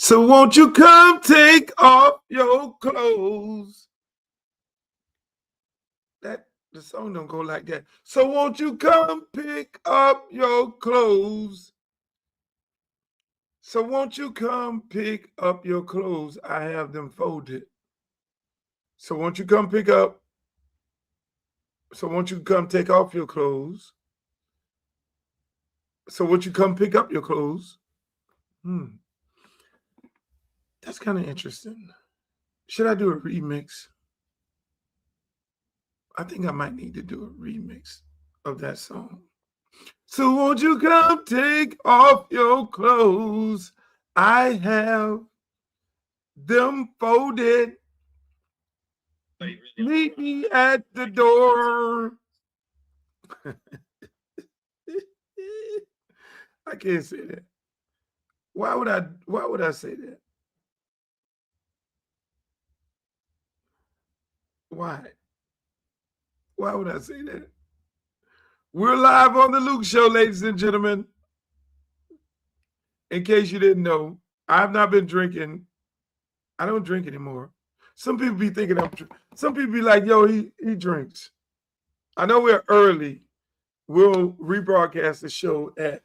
So won't you come take off your clothes? The song don't go like that. So won't you come pick up your clothes? So won't you come pick up your clothes? I have them folded. So won't you come pick up? So won't you come take off your clothes? So won't you come pick up your clothes? That's kind of interesting. Should I do a remix? I think I might need to do a remix of that song. So won't you come take off your clothes? I have them folded. Meet me at the door. I can't say that. Why would I say that? Why? Why would I say that? We're live on the Luke Show, ladies and gentlemen. In case you didn't know, I've not been drinking. I don't drink anymore. Some people be thinking some people be like, yo, he drinks. I know we're early. We'll rebroadcast the show at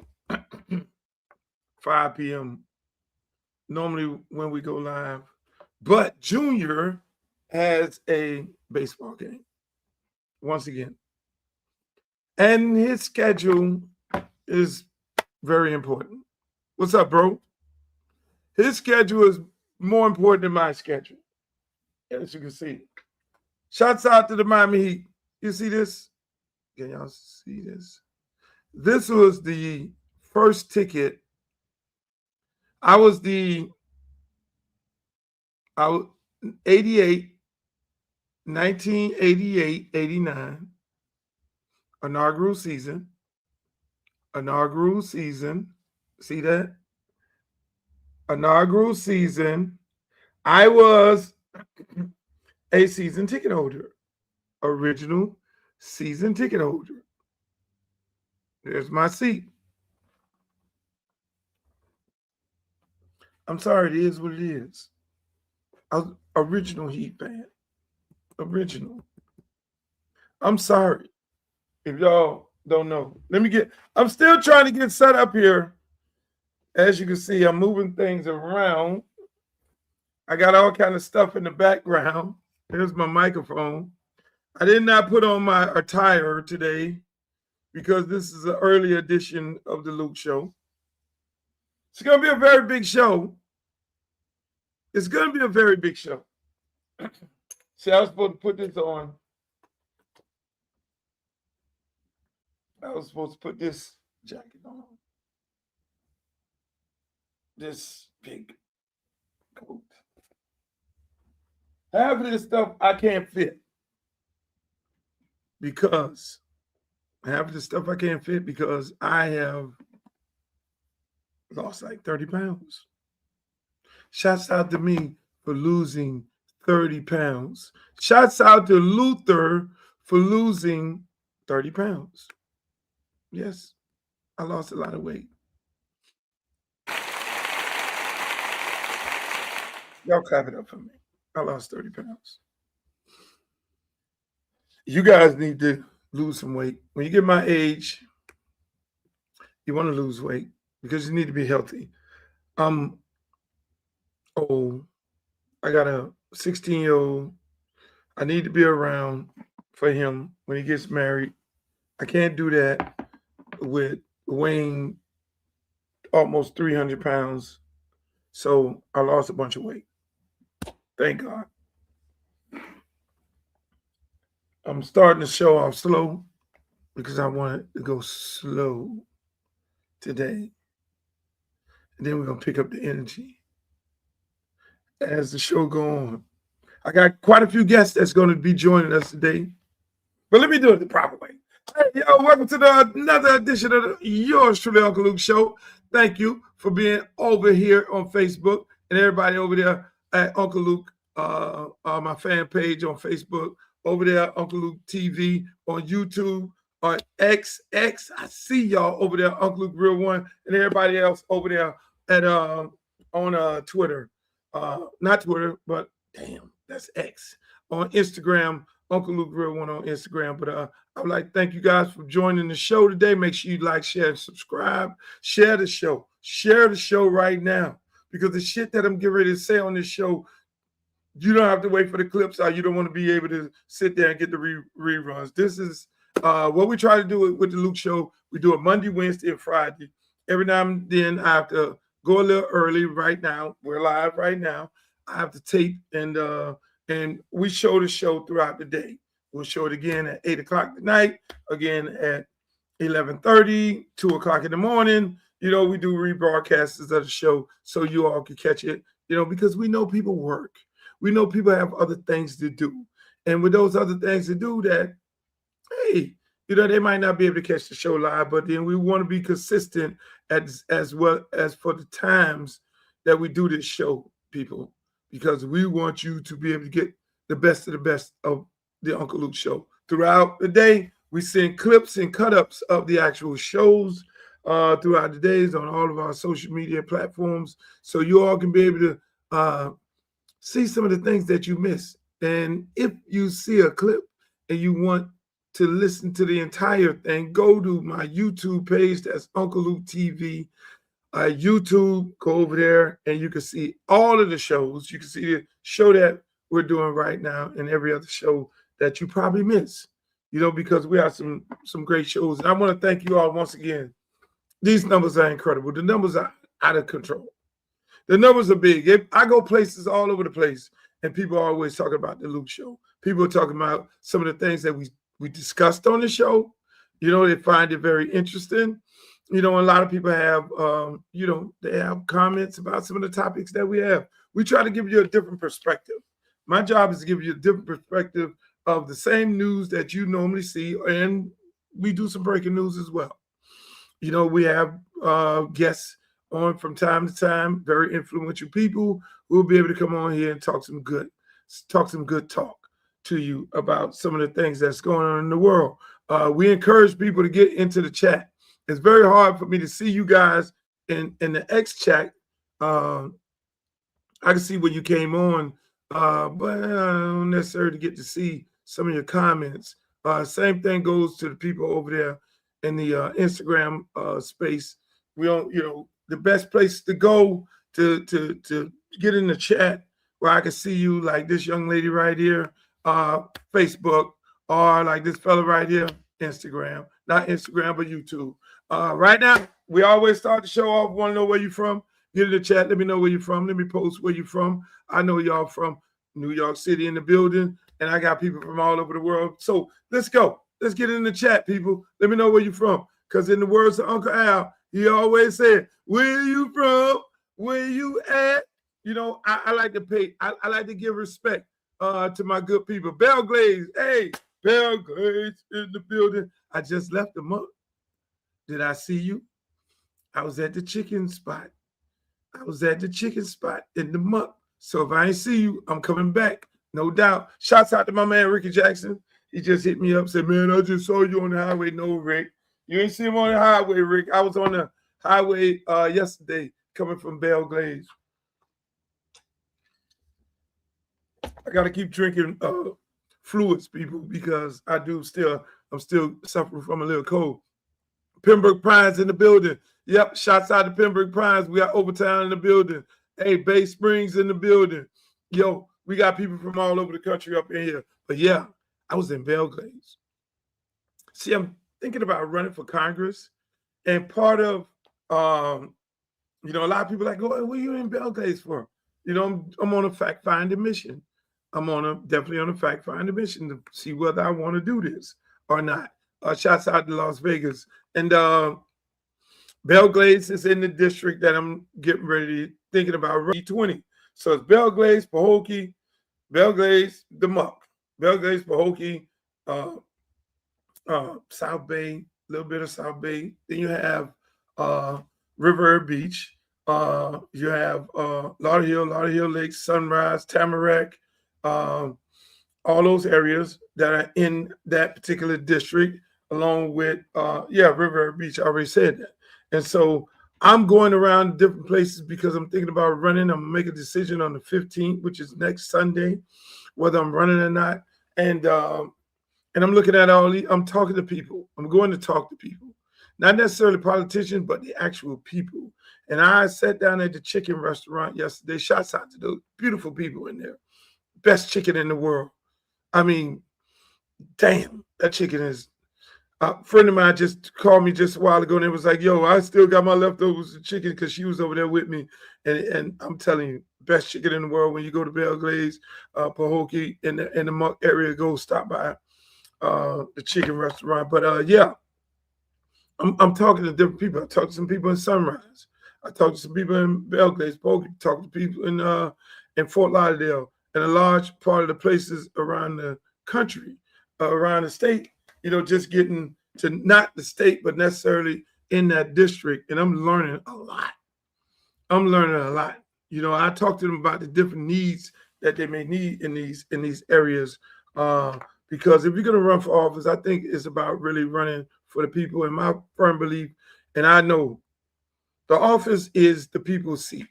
5 p.m. normally when we go live. But Junior has a baseball game once again. And his schedule is very important. What's up, bro? His schedule is more important than my schedule, as you can see. Shouts out to the Miami Heat. You see this? Can y'all see this? This was the first ticket. I was 88, 1988, 89. Inaugural season. See that? Inaugural season. I was a season ticket holder. Original season ticket holder. There's my seat. I'm sorry, it is what it is. Original Heat fan. Original. I'm sorry. If y'all don't know. I'm still trying to get set up here. As you can see, I'm moving things around. I got all kind of stuff in the background. Here's my microphone. I did not put on my attire today because this is an early edition of the Luke Show. It's going to be a very big show. It's going to be a very big show. See, I was supposed to put this on. I was supposed to put this jacket on. This big coat. Half of this stuff I can't fit because I have lost like 30 pounds. Shouts out to me for losing 30 pounds. Shouts out to Luther for losing 30 pounds. Yes, I lost a lot of weight. Y'all clap it up for me. I lost 30 pounds. You guys need to lose some weight. When you get my age, you want to lose weight because you need to be healthy. I'm old. I got a 16-year-old. I need to be around for him when he gets married. I can't do that with weighing almost 300 pounds. So I lost a bunch of weight. Thank God. I'm starting to show off slow because I wanted to go slow today. And then we're going to pick up the energy as the show go on. I got quite a few guests that's going to be joining us today. But let me do it the proper way. Hey, yo, welcome to another edition of yours truly, Uncle Luke Show. Thank you for being over here on Facebook and everybody over there at Uncle Luke, my fan page on Facebook, over there, Uncle Luke TV on YouTube, on XX. I see y'all over there, Uncle Luke Real One, and everybody else over there at on Twitter, not Twitter, but damn, that's X. On Instagram, Uncle Luke Real One on Instagram. But I would like to thank you guys for joining the show today. Make sure you like, share, and subscribe. Share the show. Share the show right now. Because the shit that I'm getting ready to say on this show, you don't have to wait for the clips, or you don't want to be able to sit there and get the reruns. This is what we try to do with the Luke Show. We do it Monday, Wednesday, and Friday. Every now and then I have to go a little early. Right now, we're live right now. I have to tape, and we show the show throughout the day. We'll show it again at 8 o'clock at night, again at 11:30, 2 o'clock in the morning. You know, we do rebroadcasts of the show so you all can catch it, you know, because we know people work. We know people have other things to do. And with those other things to do that, hey, you know, they might not be able to catch the show live, but then we want to be consistent as well as for the times that we do this show, people, because we want you to be able to get the best of the best of the Uncle Luke Show. Throughout the day, we send clips and cut-ups of the actual shows throughout the days on all of our social media platforms, so you all can be able to see some of the things that you miss. And if you see a clip and you want to listen to the entire thing, go to my YouTube page. That's Uncle Luke TV. YouTube, go over there and you can see all of the shows. You can see the show that we're doing right now and every other show that you probably miss, you know, because we have some great shows. And I want to thank you all once again. These numbers are incredible. The numbers are out of control. The numbers are big. I go places all over the place, and people are always talking about the Luke Show. People are talking about some of the things that we discussed on the show. You know, they find it very interesting. You know, a lot of people have, you know, they have comments about some of the topics that we have. We try to give you a different perspective. My job is to give you a different perspective of the same news that you normally see, and we do some breaking news as well. You know, we have guests on from time to time, very influential people who will be able to come on here and talk some good talk to you about some of the things that's going on in the world. We encourage people to get into the chat. It's very hard for me to see you guys in the X chat. I can see when you came on, but I don't necessarily get to see some of your comments. Same thing goes to the people over there in the Instagram space. We don't, you know, the best place to go to get in the chat where I can see you, like this young lady right here, Facebook, or like this fella right here, Instagram. Not Instagram, but YouTube. Right now, we always start the show off. Want to know where you're from? Get in the chat. Let me know where you're from. Let me post where you're from. I know y'all from New York City in the building, and I got people from all over the world. So let's go. Let's get in the chat, people. Let me know where you're from. Because in the words of Uncle Al, he always said, "Where you from? Where you at?" You know, I like to pay. I like to give respect to my good people. Bell Glaze, hey, Bell Glaze in the building. I just left the month. Did I see you? I was at the chicken spot. I was at the chicken spot in the month. So if I ain't see you, I'm coming back, no doubt. Shouts out to my man Ricky Jackson. He just hit me up, said, "Man, I just saw you on the highway." No, Rick, you ain't see him on the highway, Rick. I was on the highway yesterday coming from Bell Glaze. I got to keep drinking fluids, people, because I'm still suffering from a little cold. Pembroke Pines in the building. Yep, shouts out to Pembroke Pines. We got Overtown in the building. Hey, Bay Springs in the building. Yo, we got people from all over the country up in here. But yeah, I was in Bell Glaze. See, I'm thinking about running for Congress. And part of, you know, a lot of people like, "Oh, what are you in Bell Glaze for?" You know, I'm on a fact-finding mission. I'm definitely on a fact-finding mission to see whether I want to do this or not. Shouts out to Las Vegas. And Bell Glaze is in the district that I'm getting ready, thinking about E20. So it's Bell Glaze, Pahokee, Bell Glaze, the Muck, Bell Glaze, Pahokee, South Bay, a little bit of South Bay. Then you have River Beach. You have Lauderhill Lakes, Sunrise, Tamarack, all those areas that are in that particular district, along with River Beach. I already said that. And so I'm going around different places because I'm thinking about running. I'm gonna make a decision on the 15th, which is next Sunday, whether I'm running or not. And I'm looking at all these, I'm talking to people. I'm going to talk to people. Not necessarily politicians, but the actual people. And I sat down at the chicken restaurant yesterday. Shouts out to those beautiful people in there. Best chicken in the world. I mean, damn, that chicken is. A friend of mine just called me just a while ago and it was like, yo, I still got my leftovers of chicken because she was over there with me. And I'm telling you, best chicken in the world. When you go to Belgrade, Pahokee, in the Muck area, go stop by the chicken restaurant. But yeah, I'm talking to different people. I talked to some people in Sunrise. I talked to some people in Belgrade, Pahokee. Talked to people in Fort Lauderdale and a large part of the places around the country, around the state. Just getting to not the state, but necessarily in that district. And I'm learning a lot. I talk to them about the different needs that they may need in these areas. Because if you're going to run for office, I think it's about really running for the people. And my firm belief, and I know the office is the people's seat.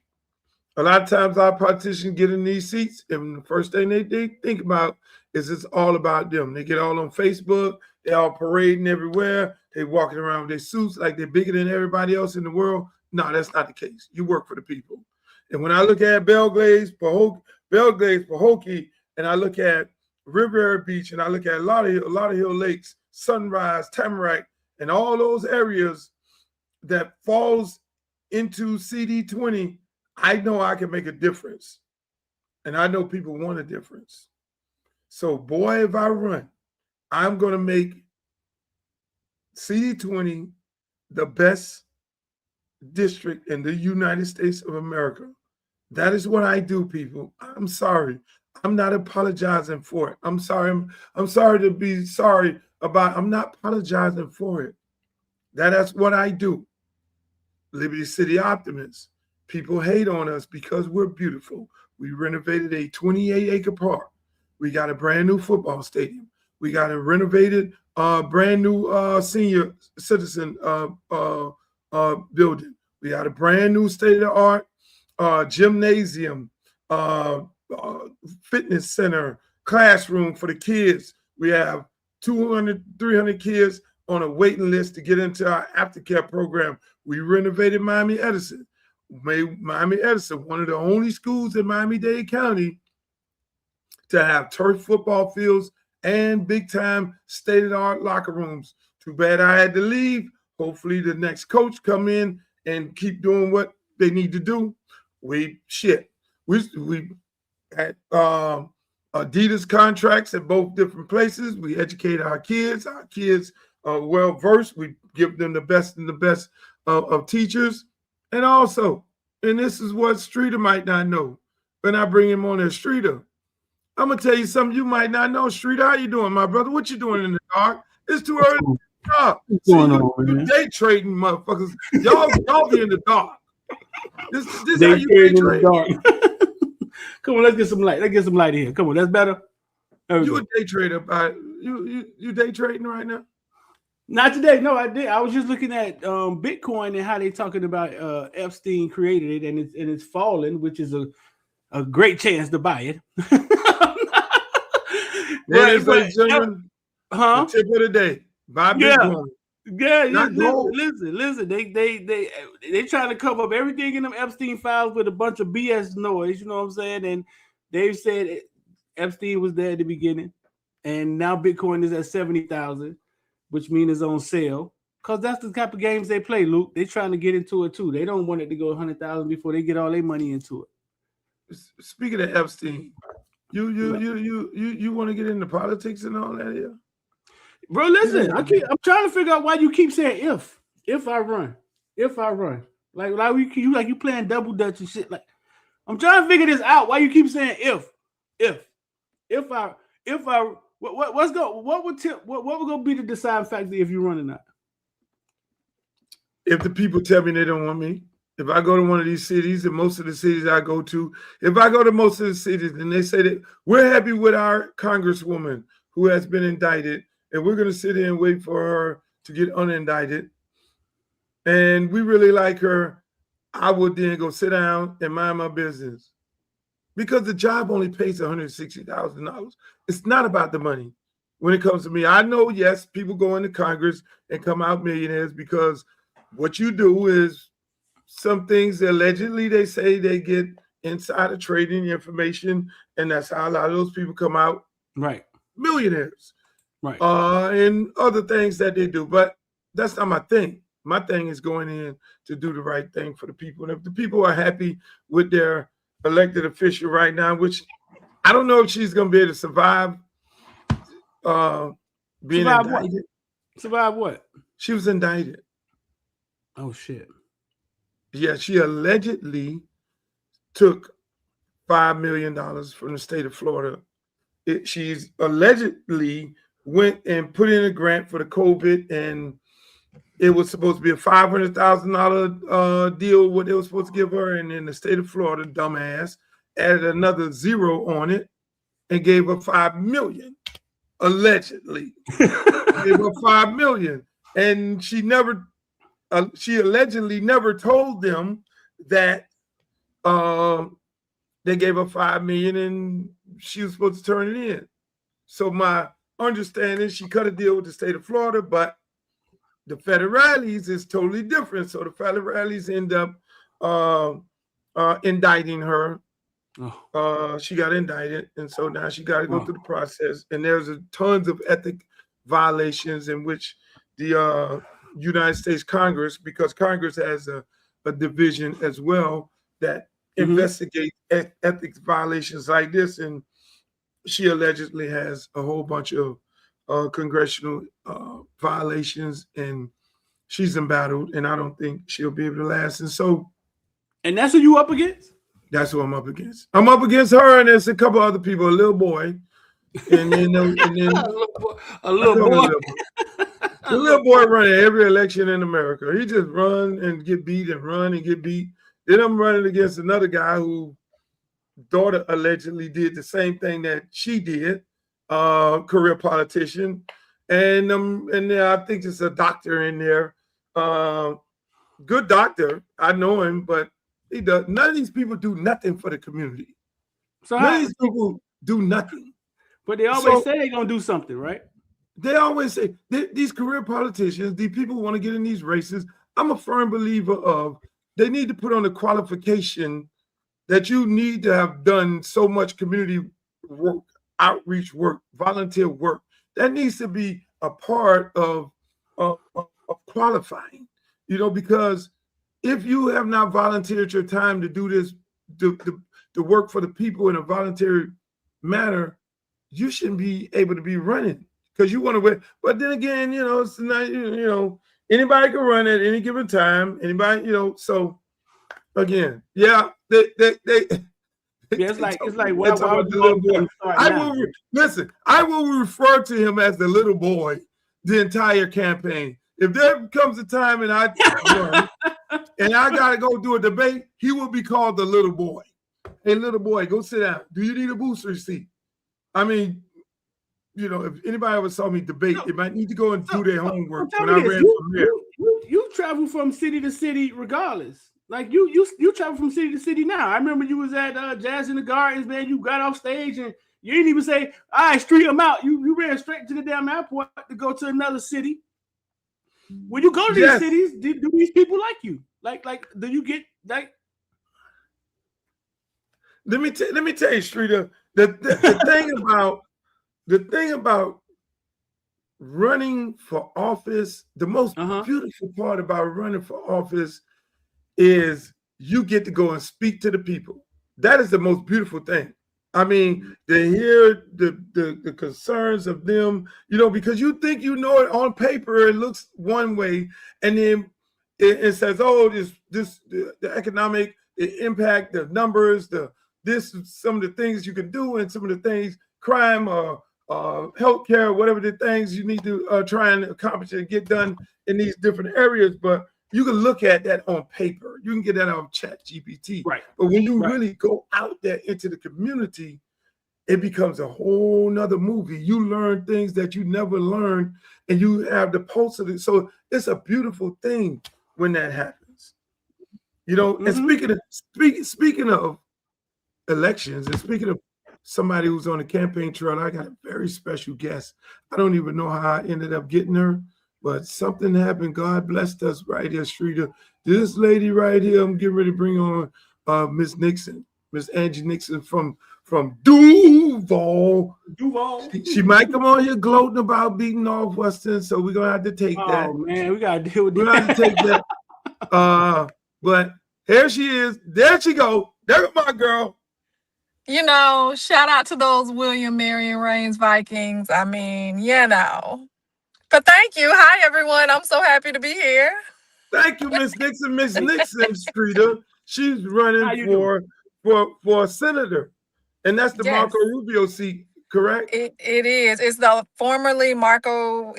A lot of times our politicians get in these seats, and the first thing they think about is it's all about them. They get all on Facebook, they're all parading everywhere, they walking around with their suits like they're bigger than everybody else in the world. No, that's not the case. You work for the people. And when I look at Belgrade, Pahokee, and I look at Riviera Beach, and I look at a lot of Hill Lakes, Sunrise, Tamarack, and all those areas that falls into CD20, I know I can make a difference. And I know people want a difference. So, boy, if I run, I'm going to make CD20 the best district in the United States of America. That is what I do, people. I'm sorry. I'm not apologizing for it. I'm sorry. I'm sorry to be sorry about it. I'm not apologizing for it. That's what I do. Liberty City Optimists. People hate on us because we're beautiful. We renovated a 28-acre park. We got a brand new football stadium. We got a renovated, brand new senior citizen building. We got a brand new state-of-the-art gymnasium, fitness center, classroom for the kids. We have 200, 300 kids on a waiting list to get into our aftercare program. We renovated Miami-Edison. Made Miami-Edison one of the only schools in Miami-Dade County to have turf football fields and big-time state-of-the-art locker rooms. Too bad I had to leave. Hopefully the next coach come in and keep doing what they need to do. We had Adidas contracts at both different places. We educate our kids. Our kids are well-versed. We give them the best of teachers. And also, and this is what Streeter might not know, when I bring him on as Streeter, I'm going to tell you something you might not know. Streeter, how you doing, my brother? What you doing in the dark? It's too early in the dark. See, you day trading, motherfuckers. Y'all be in the dark. This how you day trade. Come on, let's get some light. Let's get some light here. Come on, that's better. You a day trader. You day trading right now? Not today. No, I did. I was just looking at Bitcoin and how they talking about Epstein created it and it's falling, which is a great chance to buy it. Ladies and gentlemen, the tip of the day. Buy Bitcoin. Yeah. Listen. They trying to cover up everything in them Epstein files with a bunch of BS noise. You know what I'm saying? And they've said Epstein was there at the beginning, and now Bitcoin is at 70,000. Which means it's on sale, because that's the type of games they play, Luke. They're trying to get into it too. They don't want it to go 100,000 before they get all their money into it. Speaking of Epstein, you want to get into politics and all that here? Bro, listen, I'm trying to figure out why you keep saying if I run. Like you playing double dutch and shit. Like, I'm trying to figure this out. Why you keep saying if I what would go be the deciding factor if you run or not? If the people tell me they don't want me, if I go to one of these cities, and most of the cities I go to, if I go to most of the cities and they say that we're happy with our congresswoman who has been indicted, and we're going to sit here and wait for her to get unindicted, and we really like her, I would then go sit down and mind my business. Because the job only pays $160,000. It's not about the money. When it comes to me, I know, yes, people go into Congress and come out millionaires because what you do is some things allegedly they say they get insider trading information, and that's how a lot of those people come out millionaires. Right. And other things that they do. But that's not my thing. My thing is going in to do the right thing for the people. And if the people are happy with their elected official right now, which I don't know if she's going to be able to survive being survive indicted. What? Survive what? She was indicted. Oh, shit. Yeah, she allegedly took $5 million from the state of Florida. She's allegedly went and put in a grant for the COVID, and it was supposed to be a $500,000 deal, what they were supposed to give her, and then the state of Florida, dumbass, added another zero on it and gave her $5 million, allegedly. Gave her $5 million, and she allegedly never told them that they gave her $5 million and she was supposed to turn it in. So my understanding, she cut a deal with the state of Florida, but the federales is totally different. So the federales end up indicting her. She got indicted, and so now she got to go through the process. And there's tons of ethic violations in which the United States Congress, because Congress has a division as well that investigates ethics violations like this, and she allegedly has a whole bunch of congressional violations, and she's embattled, and I don't think she'll be able to last. And that's who you up against? That's who I'm up against. I'm up against her, and there's a couple other people, a little boy, and then a little boy. The little boy running every election in America. He just run and get beat and run and get beat. Then I'm running against another guy whose daughter allegedly did the same thing that she did, career politician. And I think there's a doctor in there, good doctor. I know him, but he does. None of these people do nothing for the community. So none of these people do nothing. But they always say they're gonna do something, right? They always say these career politicians, these people who want to get in these races. I'm a firm believer of they need to put on a qualification that you need to have done so much community work, outreach work, volunteer work. That needs to be a part of qualifying, because if you have not volunteered your time to do this, to work for the people in a voluntary manner, you shouldn't be able to be running because you want to win. But then again, it's not, anybody can run at any given time. Anybody, so again, yeah, it's like why the little boy. I will refer to him as the little boy the entire campaign. If there comes a time and I run and I gotta go do a debate, he will be called the little boy. Hey, little boy, go sit down. Do you need a booster seat? I mean, if anybody ever saw me debate, they might need to go and do their homework. When I ran from there, you travel from city to city regardless. Like you travel from city to city now. I remember you was at Jazz in the Gardens, man. You got off stage and you didn't even say, "All right, street them out." You ran straight to the damn airport to go to another city. When you go to these cities, do these people like you? Like, do you get like? Let me tell you, Streeter. The thing about running for office, the most beautiful part about running for office is you get to go and speak to the people. That is the most beautiful thing. I mean, to hear the concerns of them, because you think it on paper, it looks one way, and then it says, oh, the economic impact, the numbers, some of the things you can do, and some of the things, crime, healthcare, whatever the things you need to try and accomplish and get done in these different areas. But you can look at that on paper. You can get that on ChatGPT. Right. But when you really go out there into the community, it becomes a whole nother movie. You learn things that you never learned, and you have the pulse of it. So it's a beautiful thing when that happens. You know, and speaking of elections, and speaking of somebody who's on the campaign trail, I got a very special guest. I don't even know how I ended up getting her, but something happened. God blessed us right here, Streeter. This lady right here, I'm getting ready to bring on Miss Nixon, Miss Angie Nixon from Duval. She might come on here gloating about beating Northwestern, so we're gonna have to take that. Oh man, we gotta deal with that. We're gonna have to take that. But here she is. There she go. There my girl. You know, shout out to those William Marion Reigns Vikings. I mean, you know. But thank you. Hi, everyone. I'm so happy to be here. Thank you, Miss Nixon. Miss Nixon Streeter. She's running for senator. And that's the Marco Rubio seat, correct? It is. It's the formerly Marco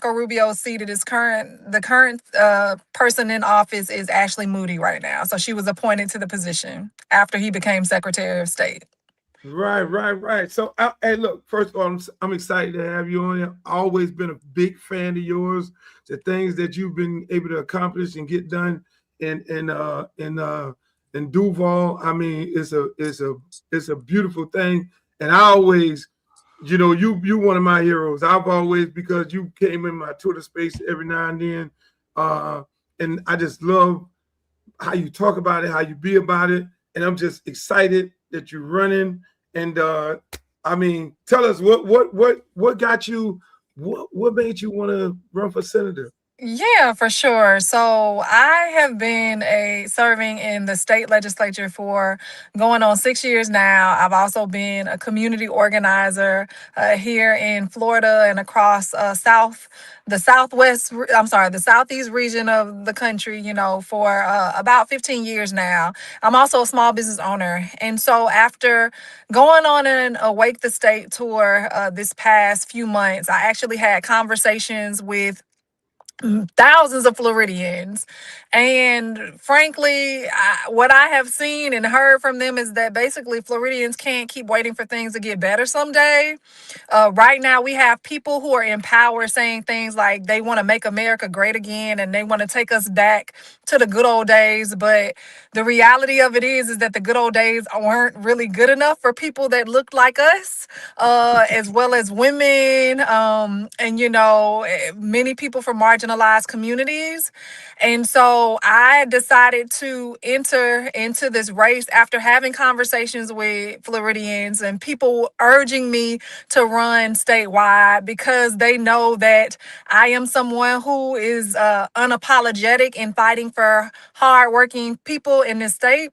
Rubio's seat. It is the current person in office is Ashley Moody right now. So she was appointed to the position after he became Secretary of State. Right. So, hey, look, first of all, I'm excited to have you on here. I've always been a big fan of yours. The things that you've been able to accomplish and get done in Duval. I mean, it's a beautiful thing. And I always, you know, you one of my heroes. I've always, because you came in my Twitter space every now and then. And I just love how you talk about it, how you be about it. And I'm just excited that you're running. And I mean, tell us what got you, what made you want to run for senator? Yeah, for sure. So I have been serving in the state legislature for going on 6 years now. I've also been a community organizer here in Florida and across the southeast region of the country, you know, for about 15 years now. I'm also a small business owner. And so after going on an Awake the State tour this past few months, I actually had conversations with thousands of Floridians. And frankly, what I have seen and heard from them is that basically Floridians can't keep waiting for things to get better someday. Right now, we have people who are in power saying things like they want to make America great again and they want to take us back to the good old days. But the reality of it is that the good old days weren't really good enough for people that looked like us, as well as women, and, you know, many people from marginalized communities. And so I decided to enter into this race after having conversations with Floridians and people urging me to run statewide because they know that I am someone who is unapologetic in fighting for hardworking people in this state.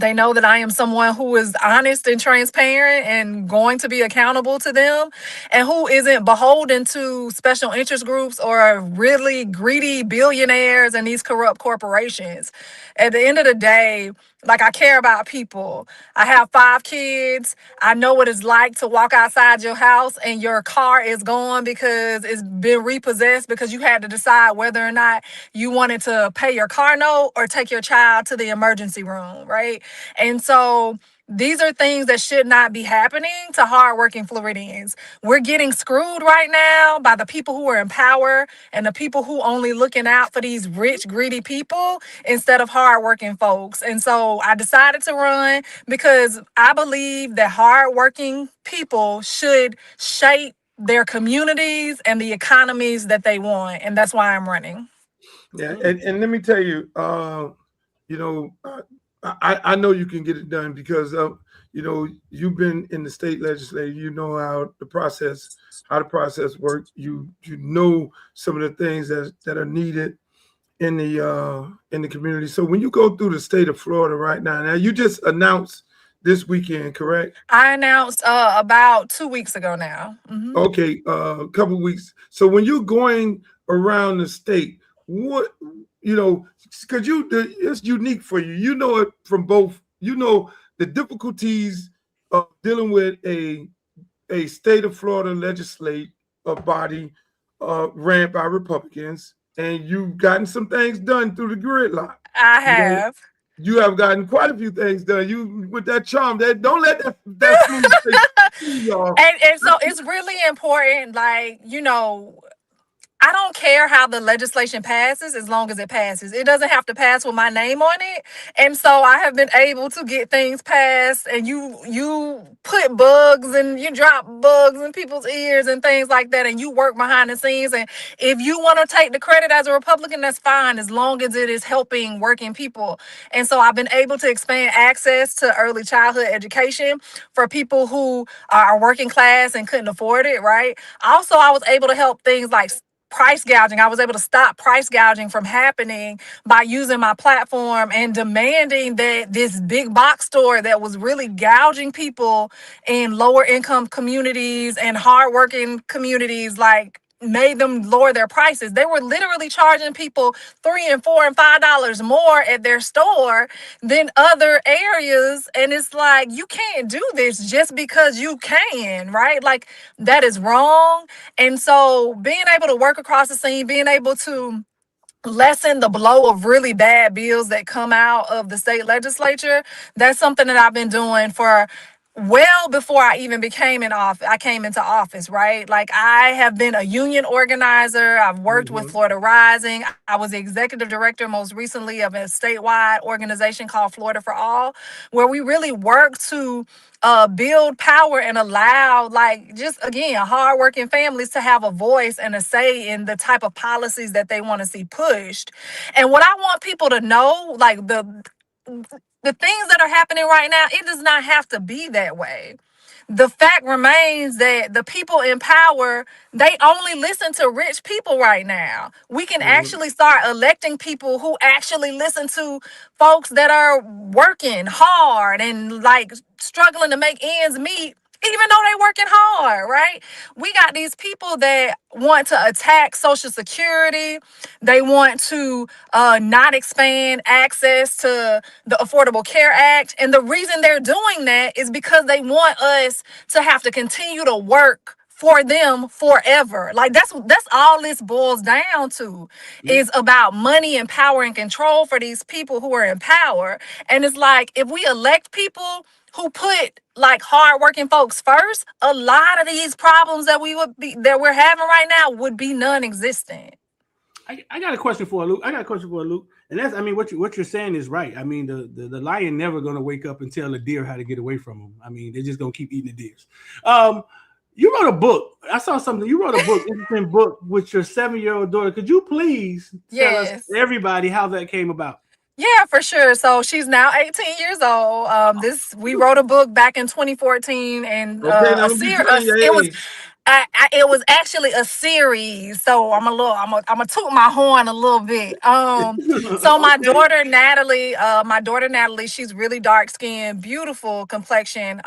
They know that I am someone who is honest and transparent and going to be accountable to them and who isn't beholden to special interest groups or really greedy billionaires and these corrupt corporations. At the end of the day, like, I care about people. I have 5 kids. I know what it's like to walk outside your house and your car is gone because it's been repossessed because you had to decide whether or not you wanted to pay your car note or take your child to the emergency room, right? And so these are things that should not be happening to hardworking Floridians. We're getting screwed right now by the people who are in power and the people who only looking out for these rich, greedy people instead of hardworking folks. And so I decided to run because I believe that hardworking people should shape their communities and the economies that they want. And that's why I'm running. Yeah, and let me tell you, you know, I know you can get it done because you know, you've been in the state legislature. You know how the process works. You know some of the things that are needed in the community. So when you go through the state of Florida right now you just announced this weekend, correct? I announced about 2 weeks ago now. Mm-hmm. Okay, a couple of weeks. So when you're going around the state, what, you know, because it's unique for you. You know it from both. You know the difficulties of dealing with a state of Florida legislative body ran by Republicans, and you've gotten some things done through the gridlock. I have. You have gotten quite a few things done. You with that charm. Don't let that smooth y'all. And so it's really important, like, you know, I don't care how the legislation passes as long as it passes. It doesn't have to pass with my name on it. And so I have been able to get things passed, and you put bugs and you drop bugs in people's ears and things like that, and you work behind the scenes. And if you want to take the credit as a Republican, that's fine, as long as it is helping working people. And so I've been able to expand access to early childhood education for people who are working class and couldn't afford it, right? Also, I was able to help things like price gouging. I was able to stop price gouging from happening by using my platform and demanding that this big box store that was really gouging people in lower income communities and hardworking communities, like, made them lower their prices. They were literally charging people $3 and $4 and $5 more at their store than other areas. And it's like, you can't do this just because you can, right? Like, that is wrong. And so being able to work across the scene, being able to lessen the blow of really bad bills that come out of the state legislature, that's something that I've been doing for well before I even I came into office, right? Like, I have been a union organizer. I've worked with Florida Rising. I was the executive director most recently of a statewide organization called Florida for All, where we really work to build power and allow, like, just again, hardworking families to have a voice and a say in the type of policies that they want to see pushed. And what I want people to know, like, the things that are happening right now, it does not have to be that way. The fact remains that the people in power, they only listen to rich people right now. We can actually start electing people who actually listen to folks that are working hard and, like, struggling to make ends meet, even though they working hard, right? We got these people that want to attack Social Security. They want to not expand access to the Affordable Care Act. And the reason they're doing that is because they want us to have to continue to work for them forever. Like, that's all this boils down to, is about money and power and control for these people who are in power. And it's like, if we elect people who put, like, hardworking folks first, a lot of these problems that we're having right now would be non-existent. I got a question for Luke. And that's, I mean, what you're saying is right. I mean, the lion never gonna wake up and tell the deer how to get away from him. I mean, they're just gonna keep eating the deers. You wrote a book. I saw something. You wrote a book, interesting book, with your 7-year-old daughter. Could you please tell us, everybody, how that came about? Yeah, for sure. So she's now 18 years old. We wrote a book back in 2014, and it was actually a series. So I'm gonna toot my horn a little bit. So my daughter Natalie, she's really dark skinned, beautiful complexion.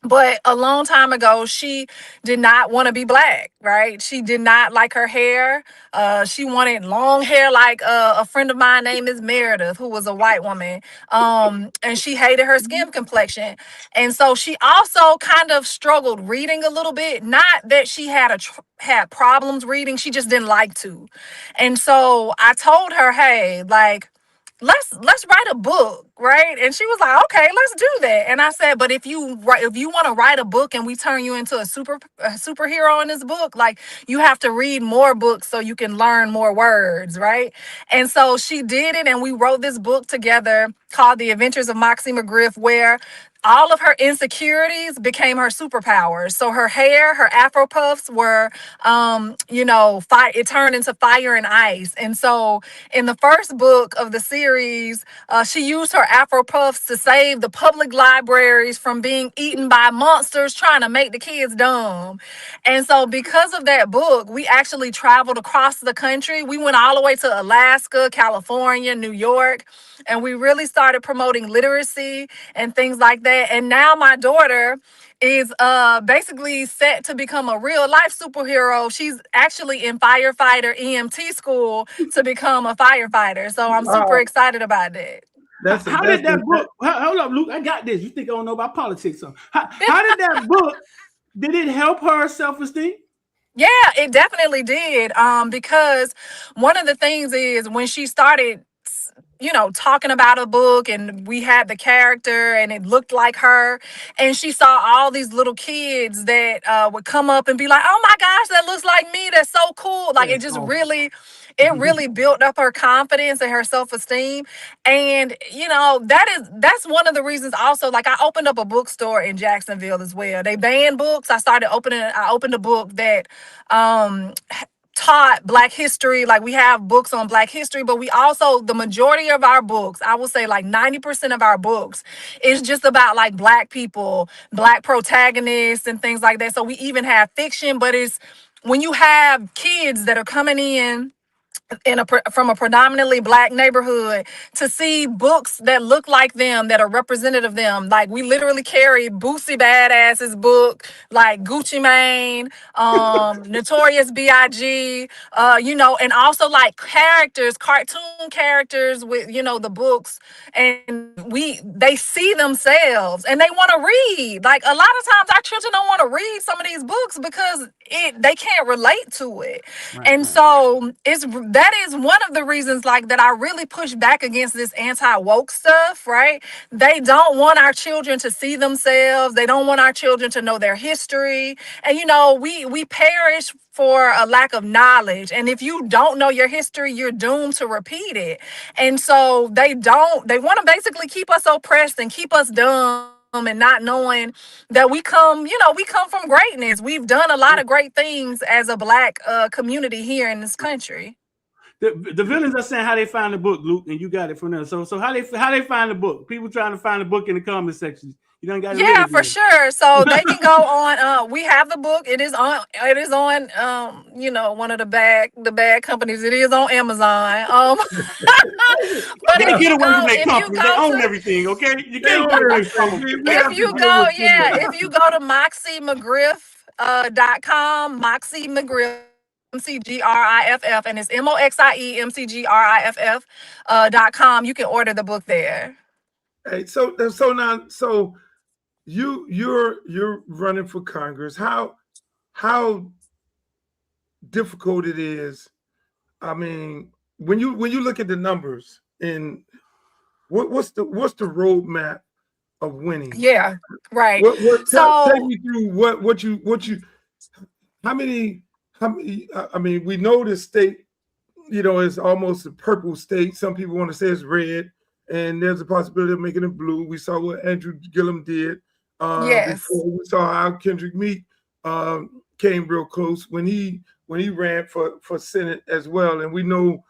But a long time ago, she did not want to be black, right? She did not like her hair. She wanted long hair, like a friend of mine named is Meredith, who was a white woman. And she hated her skin complexion. And so she also kind of struggled reading a little bit. Not that she had problems reading, she just didn't like to. And so I told her, hey, like, let's write a book, right? And she was like, okay, let's do that. And I said, but if you want to write a book and we turn you into a superhero in this book, like, you have to read more books so you can learn more words, right? And so she did it, and we wrote this book together called The Adventures of Moxie McGriff, where all of her insecurities became her superpowers. So her hair, her Afro puffs were, it turned into fire and ice. And so in the first book of the series, she used her Afro puffs to save the public libraries from being eaten by monsters trying to make the kids dumb. And so because of that book, we actually traveled across the country. We went all the way to Alaska, California, New York, and we really started promoting literacy and things like that. And now my daughter is basically set to become a real life superhero. She's actually in firefighter EMT school to become a firefighter. So I'm super excited about that. How did that book? Hold up, Luke. I got this. You think I don't know about politics? So how did that book? Did it help her self-esteem? Yeah, it definitely did. Because one of the things is when she started, talking about a book, and we had the character and it looked like her, and she saw all these little kids that would come up and be like, oh my gosh, that looks like me, that's so cool. Like, it That's just awesome. really, it really built up her confidence and her self-esteem. And that's one of the reasons also. Like, I opened up a bookstore in Jacksonville as well. They banned books. I opened a book that um taught Black history. Like, we have books on Black history, but we also, the majority of our books, I will say like 90% of our books is just about like Black people, Black protagonists and things like that. So we even have fiction, but it's when you have kids that are coming from a predominantly Black neighborhood to see books that look like them, that are representative of them. Like, we literally carry Boosie Badass's book, like Gucci Mane, Notorious B.I.G., and also like characters, cartoon characters with, the books, and they see themselves and they want to read. Like, a lot of times our children don't want to read some of these books because they can't relate to it. Right, And right. so that is one of the reasons, like, that I really push back against this anti-woke stuff, right? They don't want our children to see themselves. They don't want our children to know their history. And we perish for a lack of knowledge. And if you don't know your history, you're doomed to repeat it. And so they want to basically keep us oppressed and keep us dumb and not knowing that we come from greatness. We've done a lot of great things as a Black community here in this country. The villains are saying how they find the book, Luke, and you got it from there. So how they find the book? People trying to find the book in the comment section. You don't got to read Yeah, it for again. sure. So they can go on. We have the book. It is on one of the bad companies. It is on Amazon. But They if get you away go from their if you companies. They go own to everything, okay? You They can't own get away everything. from them. We if have to you deal go with them yeah now. if you go to moxiemcgriff.com, Moxie McGriff, MCGRIFF, and it's MOXIE MCGRIFF.com. You can order the book there. Hey, so you're running for Congress. How difficult it is. I mean, when you look at the numbers and what's the roadmap of winning? Yeah, right. Take So me through what you how many I mean, we know the state, is almost a purple state. Some people want to say it's red, and there's a possibility of making it blue. We saw what Andrew Gillum did yes. before. We saw how Kendrick Meek came real close when he ran for Senate as well. And we know,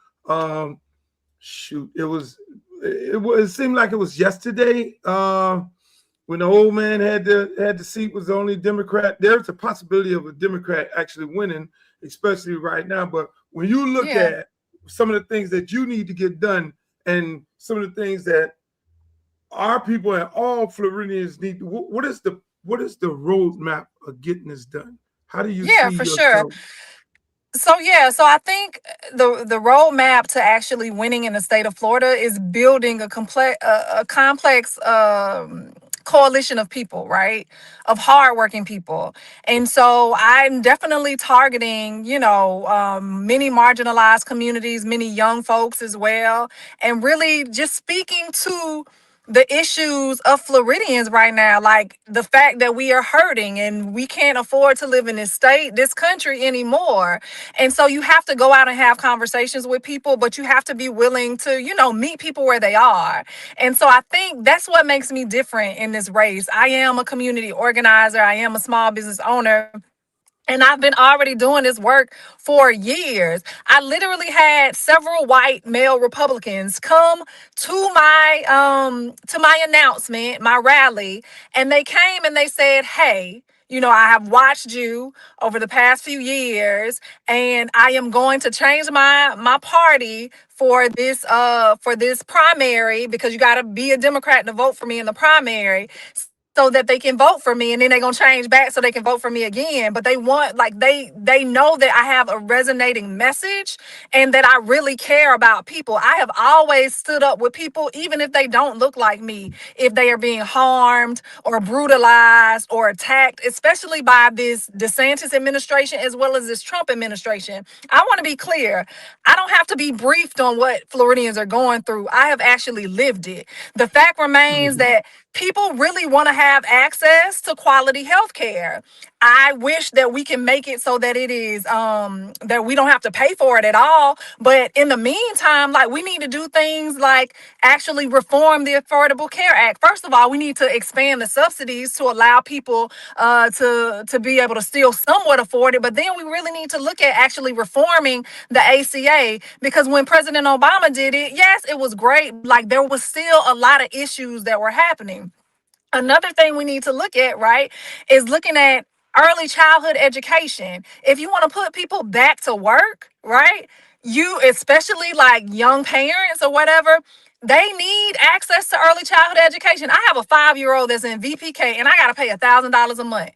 shoot, it seemed like it was yesterday. When the old man had the seat, was the only Democrat. There's a possibility of a Democrat actually winning, especially right now. But when you look Yeah. at some of the things that you need to get done and some of the things that our people and all Floridians need, what is the roadmap of getting this done? How do you Yeah, see for sure. yourself? So I think the roadmap to actually winning in the state of Florida is building a complex coalition of people, right? Of hardworking people. And so I'm definitely targeting, many marginalized communities, many young folks as well, and really just speaking to the issues of Floridians right now, like the fact that we are hurting and we can't afford to live in this country anymore. And so you have to go out and have conversations with people, but you have to be willing to, meet people where they are. And so I think that's what makes me different in this race. I am a community organizer, I am a small business owner. And I've been already doing this work for years. I literally had several white male Republicans come to my announcement, my rally, and they came and they said, "Hey, I have watched you over the past few years, and I am going to change my party for this primary, because you got to be a Democrat to vote for me in the primary. so that they can vote for me, and then they're gonna change back so they can vote for me again. But they want, like, they know that I have a resonating message and that I really care about people. I have always stood up with people, even if they don't look like me, if they are being harmed or brutalized or attacked, especially by this DeSantis administration as well as this Trump administration. I want to be clear. I don't have to be briefed on what Floridians are going through. I have actually lived it. The fact remains that people really want to have access to quality health care. I wish that we can make it so that it is that we don't have to pay for it at all. But in the meantime, like, we need to do things like actually reform the Affordable Care Act. First of all, we need to expand the subsidies to allow people to be able to still somewhat afford it. But then we really need to look at actually reforming the ACA, because when President Obama did it, yes, it was great. Like, there was still a lot of issues that were happening. Another thing we need to look at, right, is looking at early childhood education. If you want to put people back to work, right, you, especially like young parents or whatever, they need access to early childhood education. I have a 5-year-old that's in VPK and I got to pay $1,000 a month.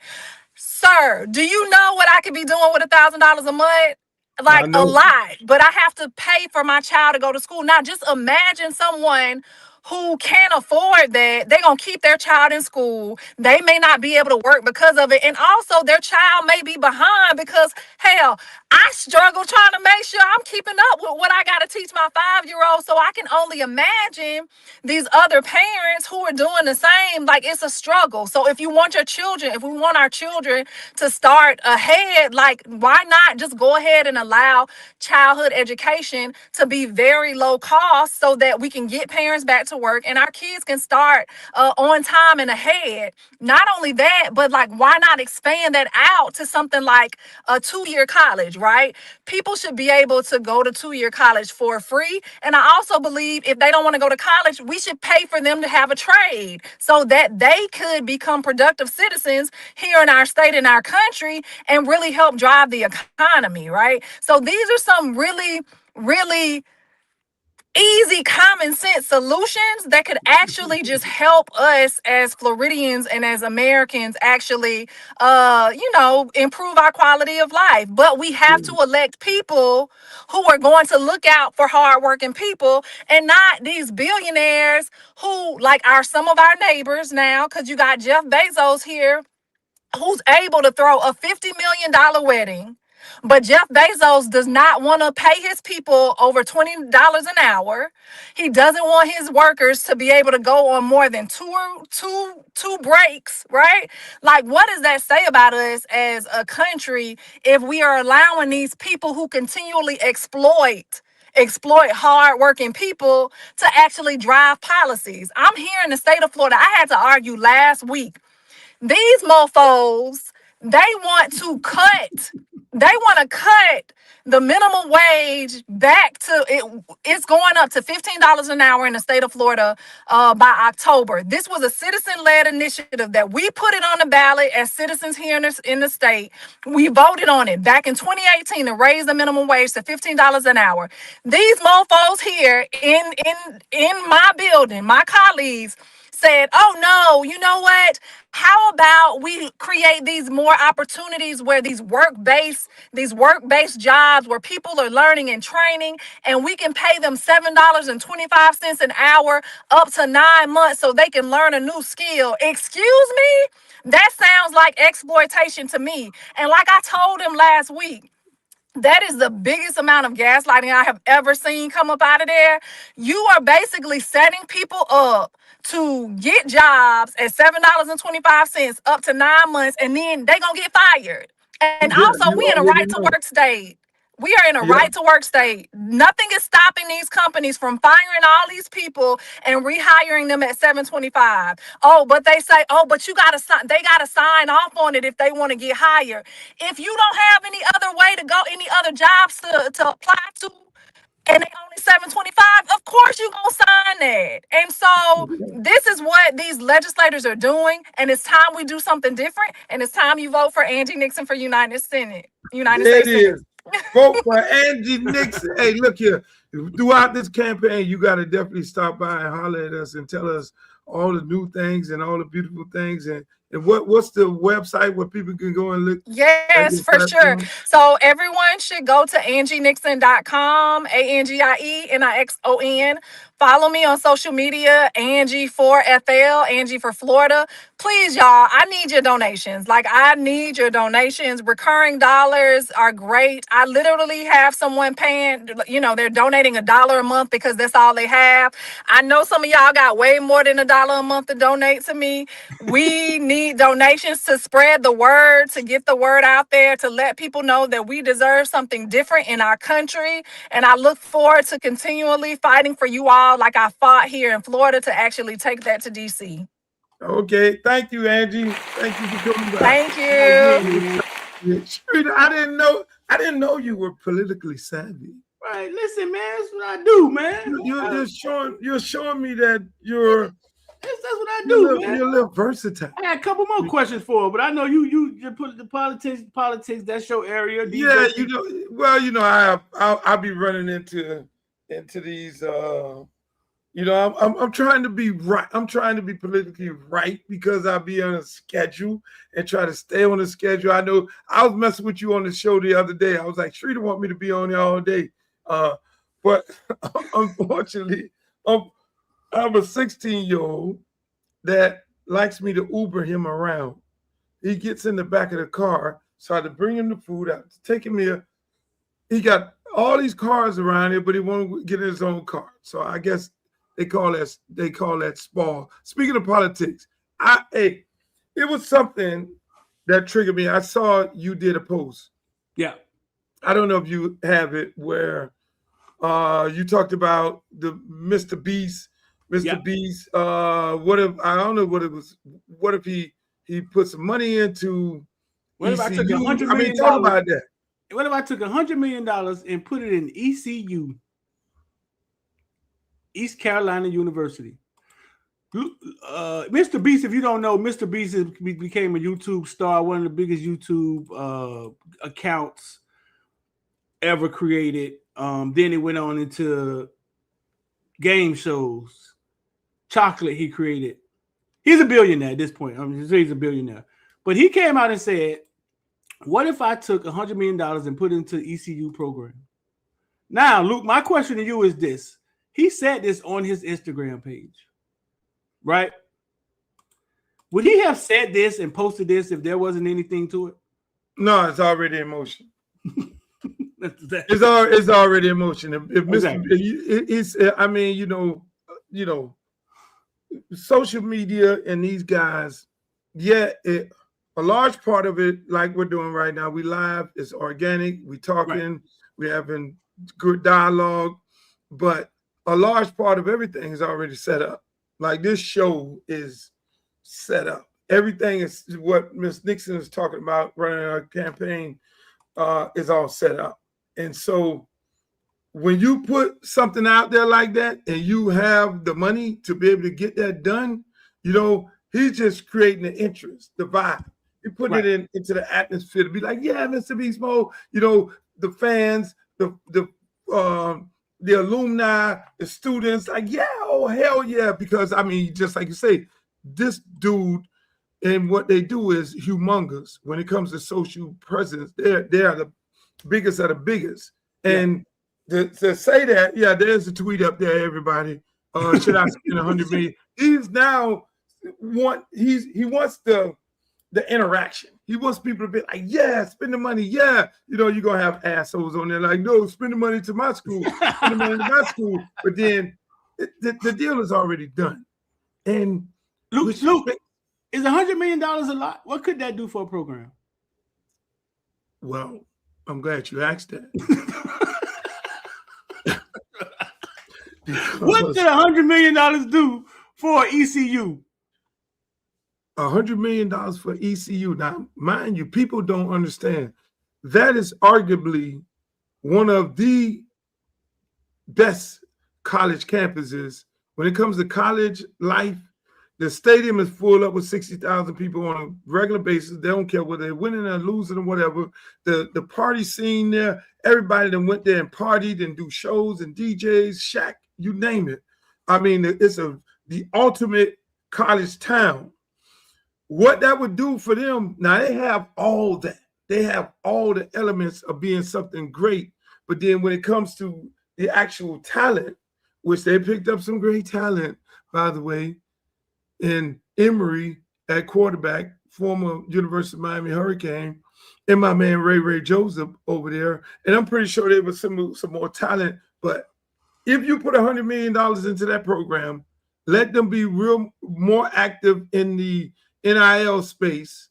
Sir, do you know what I could be doing with $1,000 a month? I Like, a know. lot. But I have to pay for my child to go to school. Now, just imagine someone who can't afford that. They're going to keep their child in school. They may not be able to work because of it. And also, their child may be behind because, hell, I struggle trying to make sure I'm keeping up with what I got to teach my 5-year-old. So I can only imagine these other parents who are doing the same. Like, it's a struggle. So if you want your children, if we want our children to start ahead, like, why not just go ahead and allow childhood education to be very low cost so that we can get parents back to work and our kids can start on time and ahead. Not only that, but like, why not expand that out to something like a 2-year college, right? People should be able to go to 2-year college for free. And I also believe if they don't want to go to college, we should pay for them to have a trade so that they could become productive citizens here in our state and our country and really help drive the economy, right? So these are some really, really easy common sense solutions that could actually just help us as Floridians and as Americans actually improve our quality of life. But we have to elect people who are going to look out for hardworking people and not these billionaires who, like, are some of our neighbors now, because you got Jeff Bezos here, who's able to throw a $50 million wedding. But Jeff Bezos does not want to pay his people over $20 an hour. He doesn't want his workers to be able to go on more than two breaks, right? Like, what does that say about us as a country if we are allowing these people who continually exploit hardworking people to actually drive policies? I'm here in the state of Florida. I had to argue last week. These mofos, they want to cut the minimum wage back to it. It's going up to $15 an hour in the state of Florida by October. This was a citizen-led initiative that we put it on the ballot as citizens here in the state. We voted on it back in 2018 to raise the minimum wage to $15 an hour. These mofos here in my building, my colleagues, said, oh no, you know what? How about we create these more opportunities where these work-based jobs where people are learning and training, and we can pay them $7.25 an hour up to 9 months so they can learn a new skill. Excuse me? That sounds like exploitation to me. And like I told him last week, that is the biggest amount of gaslighting I have ever seen come up out of there. You are basically setting people up to get jobs at $7.25 up to 9 months, and then they gonna get fired. And Yeah, also, you we in a already right to know. work state. We are in a Yeah. right to work state. Nothing is stopping these companies from firing all these people and rehiring them at $7.25. Oh, but they say, oh, but they gotta sign off on it if they want to get hired. If you don't have any other way to go, any other jobs to apply to, and they only $7.25, of course you gonna sign that. And so this is what these legislators are doing, and it's time we do something different, and it's time you vote for Angie Nixon for United States It Senate. is. Vote for Angie Nixon. Hey, look here. Throughout this campaign, you got to definitely stop by and holler at us and tell us all the new things and all the beautiful things. And what's the website where people can go and look? Yes, for sure. So everyone should go to AngieNixon.com, AngieIenixon. Follow me on social media, Angie4FL, Angie for Florida. Please, y'all, I need your donations. Like, I need your donations. Recurring dollars are great. I literally have someone paying, they're donating $1 a month because that's all they have. I know some of y'all got way more than $1 a month to donate to me. We need donations to spread the word, to get the word out there, to let people know that we deserve something different in our country. And I look forward to continually fighting for you all like I fought here in Florida to actually take that to DC. Okay. Thank you, Angie. Thank you for coming back. Thank you. Shrita, I didn't know you were politically savvy. Right. Listen, man, that's what I do, man. You're showing me that you're that's what I do, man. You're a little versatile. I got a couple more questions for her, but I know you put the politics, that's your area. Yeah, I'll be running into these I'm trying to be right. I'm trying to be politically right because I'll be on a schedule and try to stay on the schedule. I know I was messing with you on the show the other day. I was like, Shrita want me to be on there all day. But unfortunately, I have a 16-year-old that likes me to Uber him around. He gets in the back of the car, so I had to bring him the food out, take him here. He got all these cars around here, but he won't get in his own car. So I guess they call that spoil. Speaking of politics, it was something that triggered me. I saw you did a post. Yeah. I don't know if you have it where you talked about the Mr. Beast. Mr. Beast, what if I don't know what it was? What if he put some money into? What if I took $100 million? I mean, talk about that. What if I took $100 million and put it in ECU, East Carolina University? Mr. Beast, if you don't know, Mr. Beast became a YouTube star, one of the biggest YouTube accounts ever created. Then he went on into game shows. Chocolate he created. He's a billionaire at this point. He's a billionaire. But he came out and said, what if I took $100 million and put it into the ECU program? Now, Luke, my question to you is this. He said this on his Instagram page, right? Would he have said this and posted this if there wasn't anything to it? No, it's already in motion. It's already in motion. Social media and these guys, a large part of it, like we're doing right now, we live, it's organic, we talking, we having good dialogue, but a large part of everything is already set up. Like this show is set up. Everything is what Ms. Nixon is talking about running our campaign is all set up. And so when you put something out there like that and you have the money to be able to get that done, he's just creating the interest, the vibe. He put it into the atmosphere to be like, yeah, Mr. Beast Mode, the fans, the alumni, the students, like, yeah, oh, hell yeah. Because, I mean, just like you say, this dude and what they do is humongous. When it comes to social presence, they are the biggest of the biggest. And to say that, there's a tweet up there, everybody. Should I spend $100 million? He's now he wants the interaction. He wants people to be like, yeah, spend the money. Yeah. You're going to have assholes on there like, no, spend the money to my school. Spend the money to my school. But then the deal is already done. And Luke, is $100 million a lot? What could that do for a program? Well, I'm glad you asked that. What did $100 million do for ECU? $100 million for ECU. Now, mind you, people don't understand. That is arguably one of the best college campuses. When it comes to college life, the stadium is full up with 60,000 people on a regular basis. They don't care whether they're winning or losing or whatever. The party scene there, everybody that went there and partied and do shows and DJs, Shaq, you name it. I mean, it's the ultimate college town. What that would do for them, now they have all that. They have all the elements of being something great. But then when it comes to the actual talent, which they picked up some great talent, by the way, in Emory at quarterback, former University of Miami Hurricane, and my man Ray Joseph over there. And I'm pretty sure there was some more talent. But if you put $100 million into that program, let them be more active in the NIL space,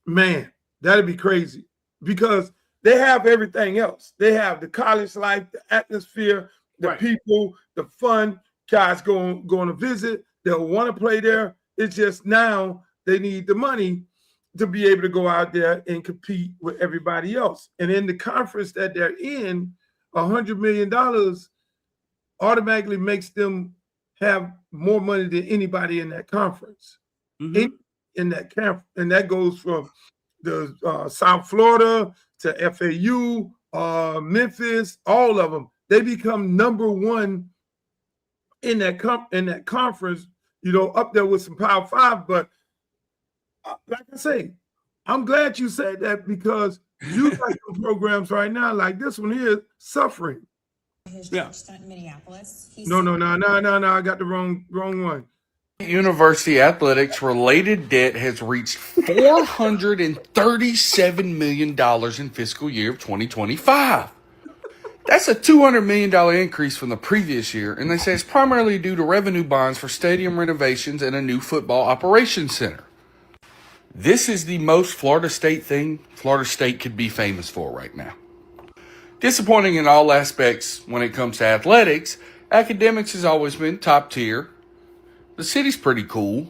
man, that'd be crazy because they have everything else. They have the college life, the atmosphere, the people, the fun. Guys going to visit. They'll want to play there. It's just now they need the money to be able to go out there and compete with everybody else. And in the conference that they're in, $100 million automatically makes them have more money than anybody in that conference. In that camp, and that goes from the South Florida to FAU, Memphis, all of them. They become number one in that conference, up there with some Power Five. But like I say, I'm glad you said that because you got some programs right now like this one here suffering. Yeah. Minneapolis. No. I got the wrong one. University athletics related debt has reached $437 million in fiscal year of 2025. That's a $200 million increase from the previous year, and they say it's primarily due to revenue bonds for stadium renovations and a new football operations center. This is the most Florida State thing Florida State could be famous for right now. Disappointing in all aspects when it comes to athletics, academics has always been top tier. The city's pretty cool.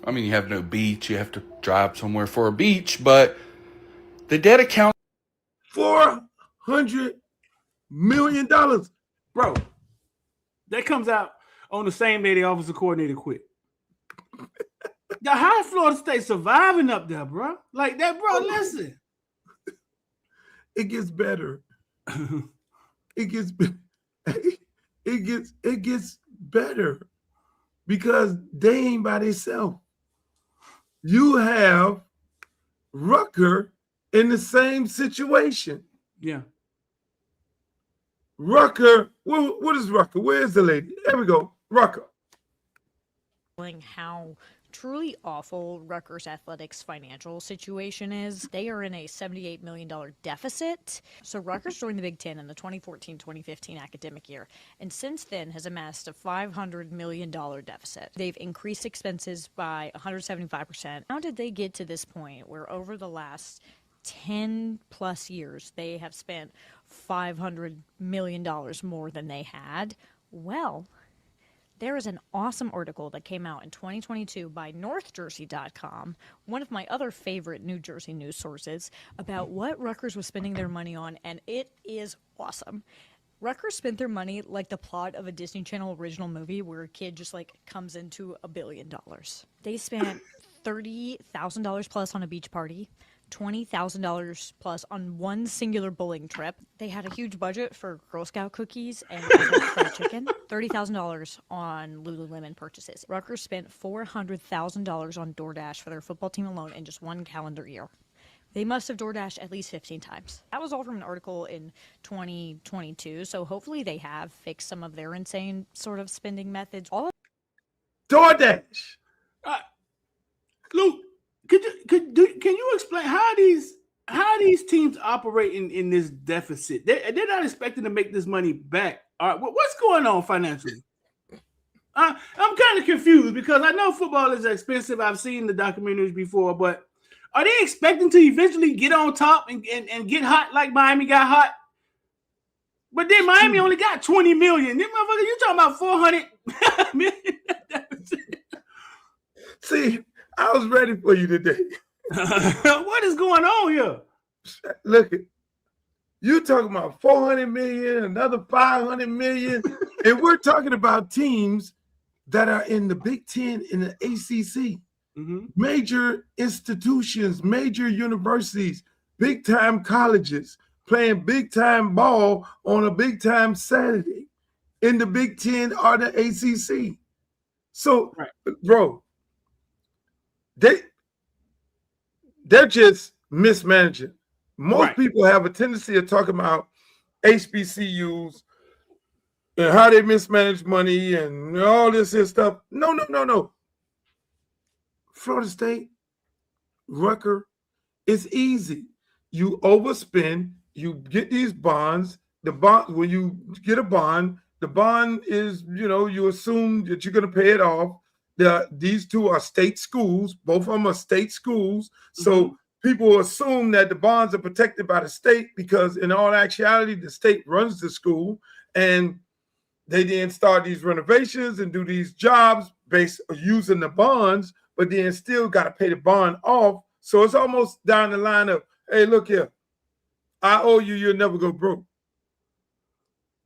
I mean, you have no beach. You have to drive somewhere for a beach. But the debt account... $400 million. Bro, that comes out on the same day the offensive coordinator quit. Now, how is Florida State surviving up there, bro? Like that, bro, listen. It gets better. It gets better. Because they ain't by themselves. You have Rucker in the same situation. Yeah. Rucker, what is Rucker? Where's the lady? There we go. Rucker. How truly awful Rutgers Athletics' financial situation is. They are in a $78 million deficit. So Rutgers joined the Big Ten in the 2014-2015 academic year, and since then has amassed a $500 million deficit. They've increased expenses by 175%. How did they get to this point where over the last 10 plus years they have spent $500 million more than they had? Well, there is an awesome article that came out in 2022 by NorthJersey.com, one of my other favorite New Jersey news sources, about what Rutgers was spending their money on, and it is awesome. Rutgers spent their money like the plot of a Disney Channel original movie where a kid just comes into $1 billion. They spent $30,000 plus on a beach party, $20,000 plus on one singular bowling trip. They had a huge budget for Girl Scout cookies and fried chicken. $30,000 on Lululemon purchases. Rutgers spent $400,000 on DoorDash for their football team alone in just one calendar year. They must have DoorDashed at least 15 times. That was all from an article in 2022, so hopefully they have fixed some of their insane sort of spending methods. DoorDash. Luke, can you explain how these teams operate in this deficit? They're not expecting to make this money back. All right, what's going on financially? I'm kind of confused because I know football is expensive. I've seen the documentaries before, but are they expecting to eventually get on top and get hot like Miami got hot? But then Miami only got 20 million. This motherfucker, you talking about 400 million? See, I was ready for you today. What is going on here? Look, you talking about 400 million, another 500 million, and we're talking about teams that are in the Big Ten and the ACC. Mm-hmm. Major institutions, major universities, big time colleges playing big time ball on a big time Saturday in the Big Ten or the ACC. So, Right. bro, they're just mismanaging. Most people have a tendency of talking about HBCUs and how they mismanage money and all this stuff. No. Florida State, Rutgers, it's easy. You overspend, you get these bonds. The bond, when you get a bond, the bond is, you assume that you're going to pay it off. These two are state schools. Both of them are state schools. So people assume that the bonds are protected by the state because in all actuality, the state runs the school. And they then start these renovations and do these jobs based using the bonds, but then still got to pay the bond off. So it's almost down the line of, hey, look here, I owe you, you'll never go broke.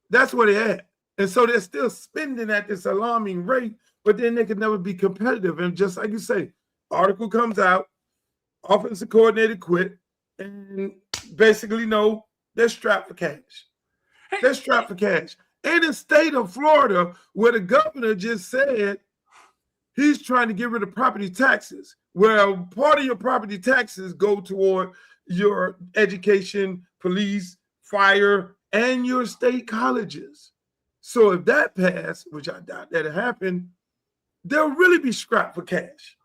That's where they're at. And so they're still spending at this alarming rate, but then they can never be competitive. And just like you say, article comes out, offensive coordinator quit, and basically, no, they're strapped for cash. They're strapped for cash. In the state of Florida, where the governor just said he's trying to get rid of property taxes, where part of your property taxes go toward your education, police, fire, and your state colleges. So if that passed, which I doubt that'll happen, they'll really be strapped for cash.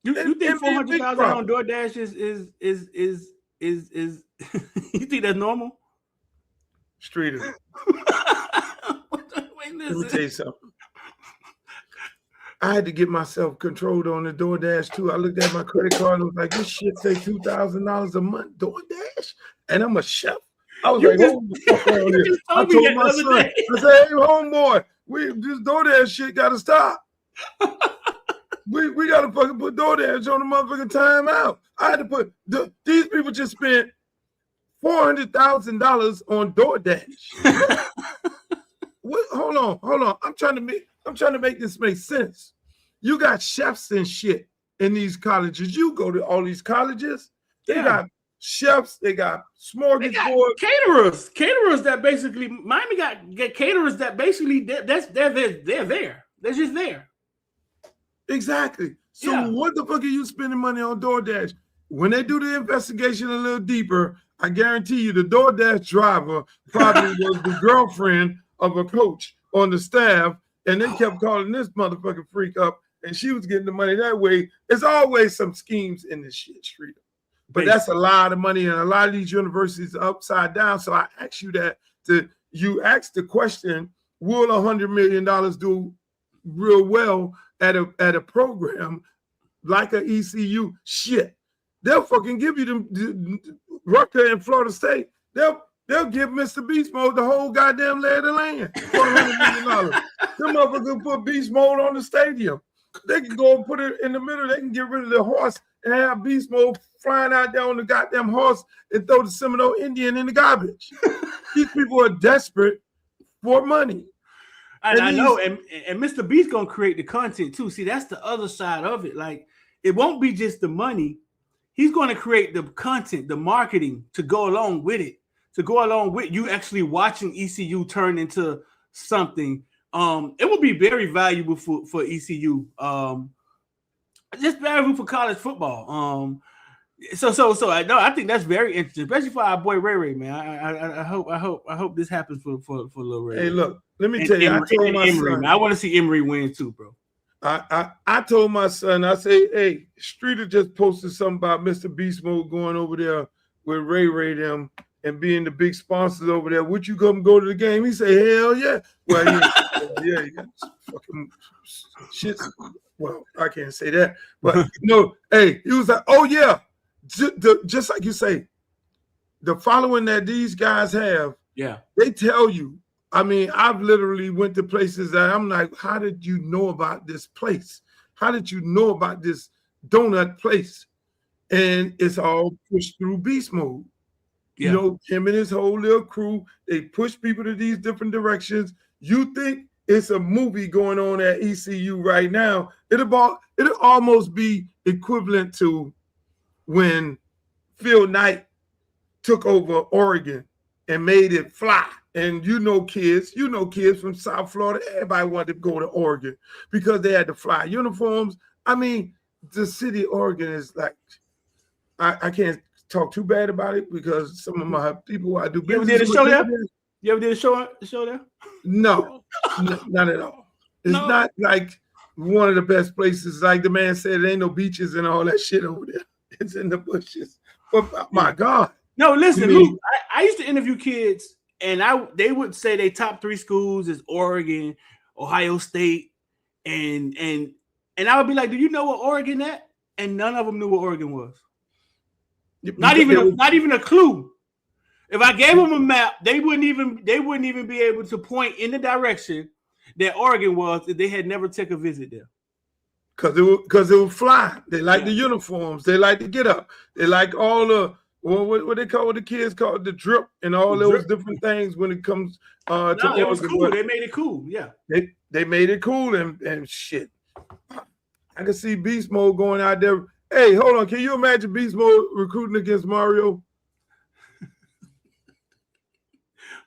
You think $400,000 on DoorDash is you think that's normal? Streeter. Let me tell you something. I had to get myself controlled on the DoorDash too. I looked at my credit card and was like, this shit say $2,000 a month DoorDash, and I'm a chef. I was like, hold the fuck on this. I told my son, I said, hey, homeboy, this DoorDash shit gotta stop. We gotta fucking put DoorDash on the motherfucking timeout. I had to put these people just spent $400,000 on DoorDash. What? Hold on. I'm trying to make this make sense. You got chefs and shit in these colleges. You go to all these colleges, they got chefs, they got smorgasbord. Caterers that basically Miami got caterers that basically they're there. They're just there. Exactly. So what the fuck are you spending money on DoorDash? When they do the investigation a little deeper, I guarantee you the DoorDash driver probably was the girlfriend of a coach on the staff, and they kept calling this motherfucking freak up, and she was getting the money that way. There's always some schemes in this shit, Street. But that's a lot of money, and a lot of these universities are upside down. So I ask you that you ask the question, will $100 million do real well at a program like a ECU? Shit. They'll fucking give you the Rutgers and Florida State. They'll give Mr. Beast Mode the whole goddamn lay of the land for $100 million. Them motherfuckers put Beast Mode on the stadium. They can go and put it in the middle. They can get rid of the horse and have Beast Mode flying out there on the goddamn horse and throw the Seminole Indian in the garbage. These people are desperate for money. I know, and Mr. Beast gonna create the content too. See, that's the other side of it. Like, it won't be just the money. He's going to create the content, the marketing to go along with it, to go along with you actually watching ECU turn into something. It will be very valuable for ECU. Just valuable for college football. So I think that's very interesting, especially for our boy Ray Ray, man. I hope this happens for Lil Ray. Hey, look, let me tell you, I told my son, I want to see Emory win too, bro. I told my son, I say, hey, Streeter just posted something about Mr. Beast Mode going over there with Ray them and being the big sponsors over there. Would you come go to the game? He say, hell yeah. Well, he got fucking shit. Well, I can't say that, but no, hey, he was like, oh yeah, just like you say, the following that these guys have, they tell you. I mean, I've literally went to places that I'm like, how did you know about this place? How did you know about this donut place? And it's all pushed through Beast Mode. You know, him and his whole little crew, they push people to these different directions. You think it's a movie going on at ECU right now. It'll almost be equivalent to when Phil Knight took over Oregon and made it fly. and you know kids from South Florida, everybody wanted to go to Oregon because they had to fly uniforms. I mean, the city of Oregon is like, I can't talk too bad about it because some of my people I do business. You ever did a show there? You ever did a show there? No, not at all. It's not like one of the best places. Like the man said, there ain't no beaches and all that shit over there. It's in the bushes. But my God. No, listen, Luke, I used to interview kids, and they would say they top 3 schools is Oregon, Ohio State, and I would be like, do you know what Oregon at? And none of them knew what Oregon was. Not even a clue. If I gave them a map, they wouldn't even be able to point in the direction that Oregon was if they had never taken a visit there. Because it would fly. They like the uniforms. They like to get up. They like all the what they call the kids call it, the drip and all those different things when it comes to Oregon. It was cool. They made it cool. Yeah. They made it cool and shit. I can see Beast Mode going out there. Hey, hold on. Can you imagine Beast Mode recruiting against Mario?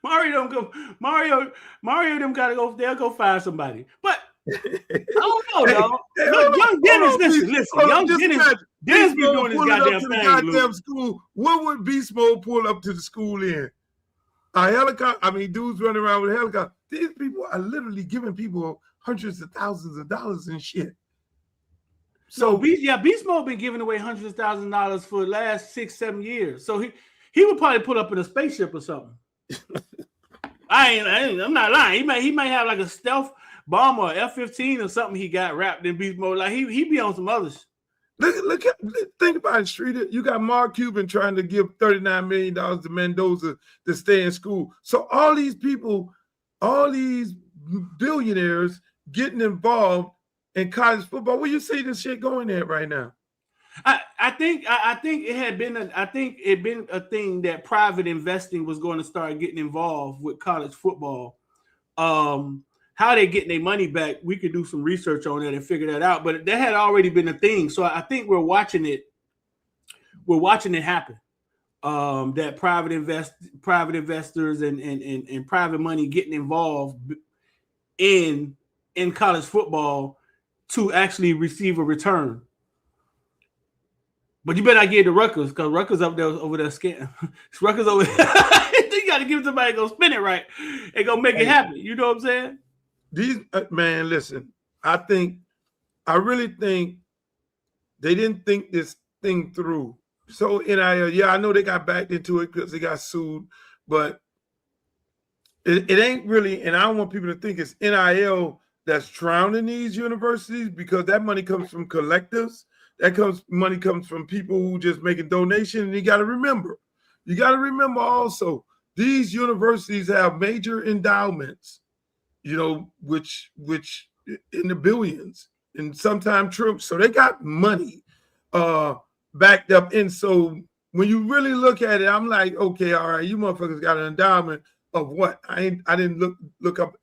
Mario them gotta go. They'll go find somebody. But I don't know, dog. Young Dennis, listen. Young Dennis be doing his goddamn school. What would Beast Mode pull up to the school in? A helicopter. I mean, dudes running around with a helicopter. These people are literally giving people hundreds of thousands of dollars and shit. So Beast Mode been giving away hundreds of thousands of dollars for the last 6-7 years. So he would probably put up in a spaceship or something. I'm not lying. He might have like a stealth bomber or F-15 or something he got wrapped in Beast Mode. Like he be on some others. Think about it, Streeter. You got Mark Cuban trying to give $39 million to Mendoza to stay in school. So all these people, all these billionaires getting involved in college football. Where you see this shit going at right now? I think it been a thing that private investing was going to start getting involved with college football. How they getting their money back, we could do some research on that and figure that out. But that had already been a thing. So I think we're watching it happen. That private investors and private money getting involved in college football to actually receive a return. But you better not give it to Rutgers because Rutgers over there scared. Rutgers over there. You got to give somebody go spin it right and go make it happen. You know what I'm saying? These man, listen. I really think they didn't think this thing through. So NIL, yeah, I know they got backed into it because they got sued, but it ain't really. And I don't want people to think it's NIL that's drowning these universities because that money comes from collectives. Money comes from people who just making donations. And you got to remember also these universities have major endowments, which in the billions and sometimes true. So they got money backed up. And so when you really look at it, I'm like, okay, all right, you motherfuckers got an endowment of what? I didn't look up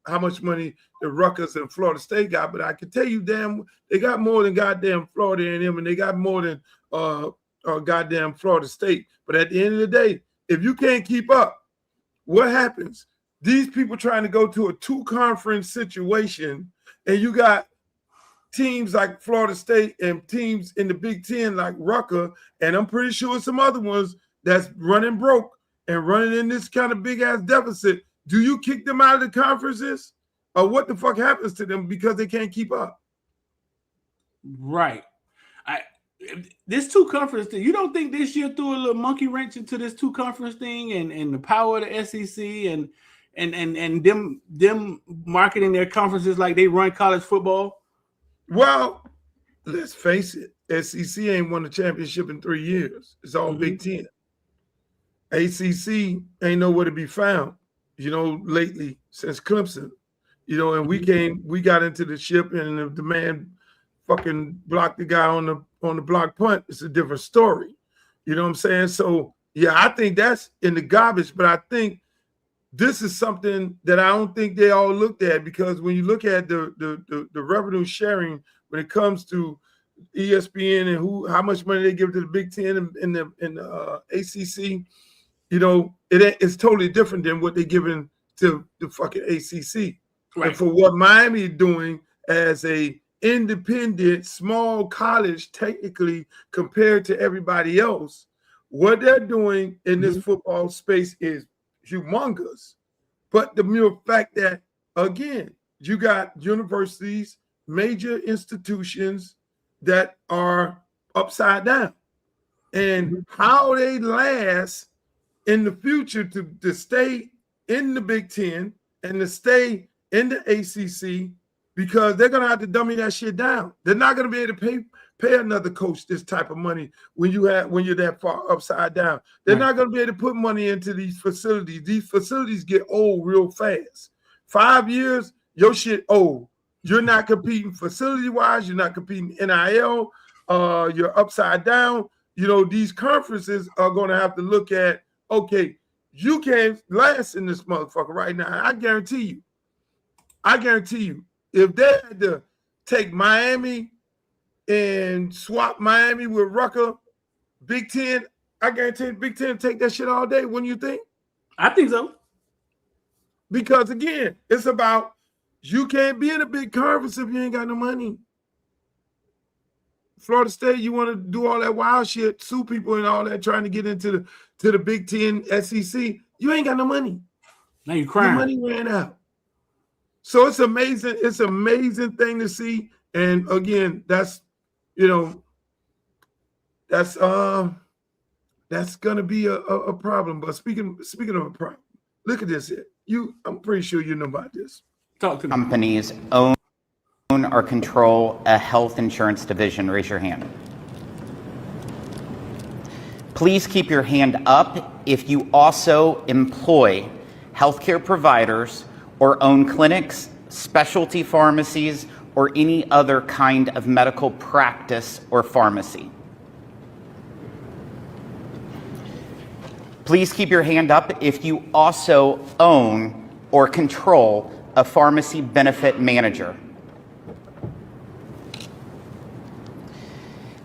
how much money the Rutgers and Florida State got, but I can tell you, they got more than goddamn Florida in them, and they got more than goddamn Florida State. But at the end of the day, if you can't keep up, what happens? These people trying to go to a 2-conference situation, and you got teams like Florida State and teams in the Big Ten like Rutgers, and I'm pretty sure some other ones that's running broke and running in this kind of big ass deficit. Do you kick them out of the conferences, or what the fuck happens to them because they can't keep up? Right. This 2-conference thing. You don't think this year threw a little monkey wrench into this 2-conference thing and the power of the SEC and them marketing their conferences like they run college football? Well, let's face it. SEC ain't won the championship in 3 years. It's all Big Ten. ACC ain't nowhere to be found, lately since Clemson, and we got into the ship and the man fucking blocked the guy on the block punt. It's a different story. You know what I'm saying? So yeah, I think that's in the garbage, but I think this is something that I don't think they all looked at, because when you look at the revenue sharing when it comes to ESPN and how much money they give to the Big Ten and the ACC, it's totally different than what they're giving to the fucking ACC. Right. And for what Miami is doing as a independent small college, technically compared to everybody else, what they're doing in this football space is humongous. But the mere fact that, again, you got universities, major institutions that are upside down, and how they last in the future to stay in the Big Ten and to stay in the ACC, because they're gonna have to dummy that shit down. They're not gonna be able to pay another coach this type of money when you're that far upside down. They're not gonna be able to put money into these facilities. These facilities get old real fast. 5 years, your shit old. You're not competing facility-wise. You're not competing NIL. You're upside down. These conferences are gonna have to look at, okay, you can't last in this motherfucker right now. I guarantee you, if they had to take Miami and swap Miami with Rucker, Big Ten, I guarantee Big Ten take that shit all day. Wouldn't you think? I think so. Because again, it's about, you can't be in a big conference if you ain't got no money. Florida State, you want to do all that wild shit, sue people and all that, trying to get into the Big Ten, SEC. You ain't got no money. Now you're crying. Your money ran out. So it's amazing. It's an amazing thing to see. And again, that's gonna be a problem. But speaking of a problem, look at this here. I'm pretty sure you know about this. Talk to me. Companies own or control a health insurance division. Raise your hand. Please keep your hand up if you also employ healthcare providers or own clinics, specialty pharmacies, or any other kind of medical practice or pharmacy. Please keep your hand up if you also own or control a pharmacy benefit manager.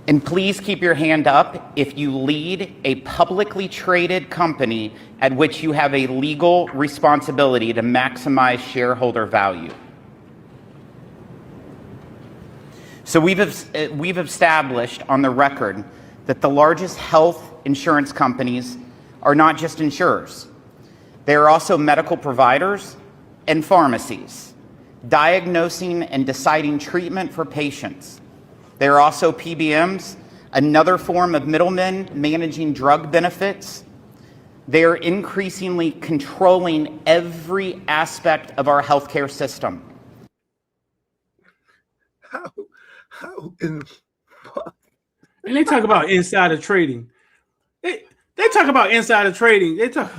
And please keep your hand up if you lead a publicly traded company at which you have a legal responsibility to maximize shareholder value. So we've established on the record that the largest health insurance companies are not just insurers. They are also medical providers and pharmacies, diagnosing and deciding treatment for patients. They are also PBMs, another form of middlemen managing drug benefits. They are increasingly controlling every aspect of our healthcare system. How in the fuck? And they talk about insider trading. They talk about insider trading. They talk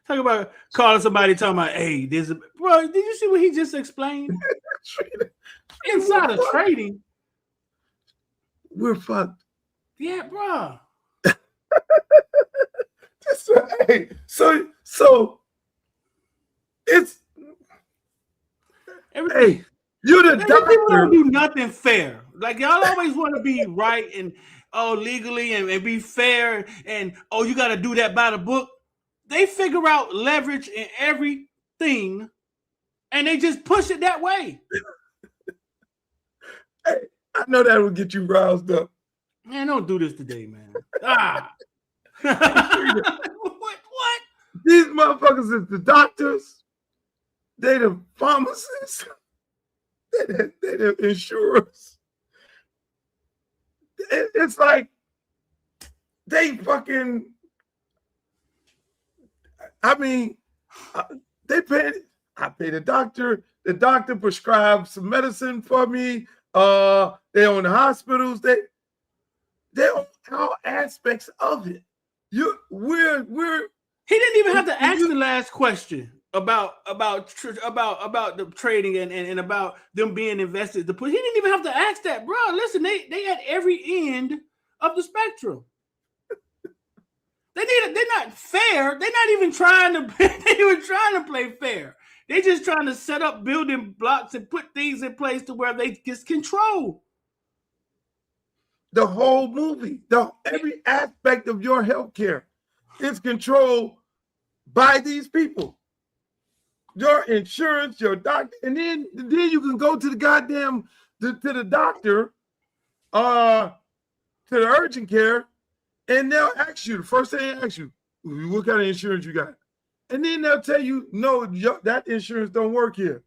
about calling somebody, talking about, hey, bro, did you see what he just explained? Insider trading. We're fucked. Yeah, bro. Hey, so it's everything. Hey, you're the People doctor. don't do nothing fair. Like, y'all always want to be right and legally and be fair, and you got to do that by the book. They figure out leverage in everything, and they just push it that way. Hey, I know that will get you roused up. Man, don't do this today, man. What? These motherfuckers is the doctors. They the pharmacists. They the insurers. It's like they fucking. I mean, they pay. I pay the doctor. The doctor prescribes some medicine for me. They own the hospitals. They own all aspects of it. We're. He didn't even have to ask the last question about the trading and about them being invested. He didn't even have to ask that, bro. Listen, they at every end of the spectrum. They're not fair. They're not even trying to play fair. They're just trying to set up building blocks and put things in place to where they get control. The whole movie, every aspect of your healthcare is controlled by these people. Your insurance, your doctor, and then you can go to the goddamn to the doctor, to the urgent care, and they'll ask you, the first thing they ask you, what kind of insurance you got? And then they'll tell you, no, that insurance don't work here.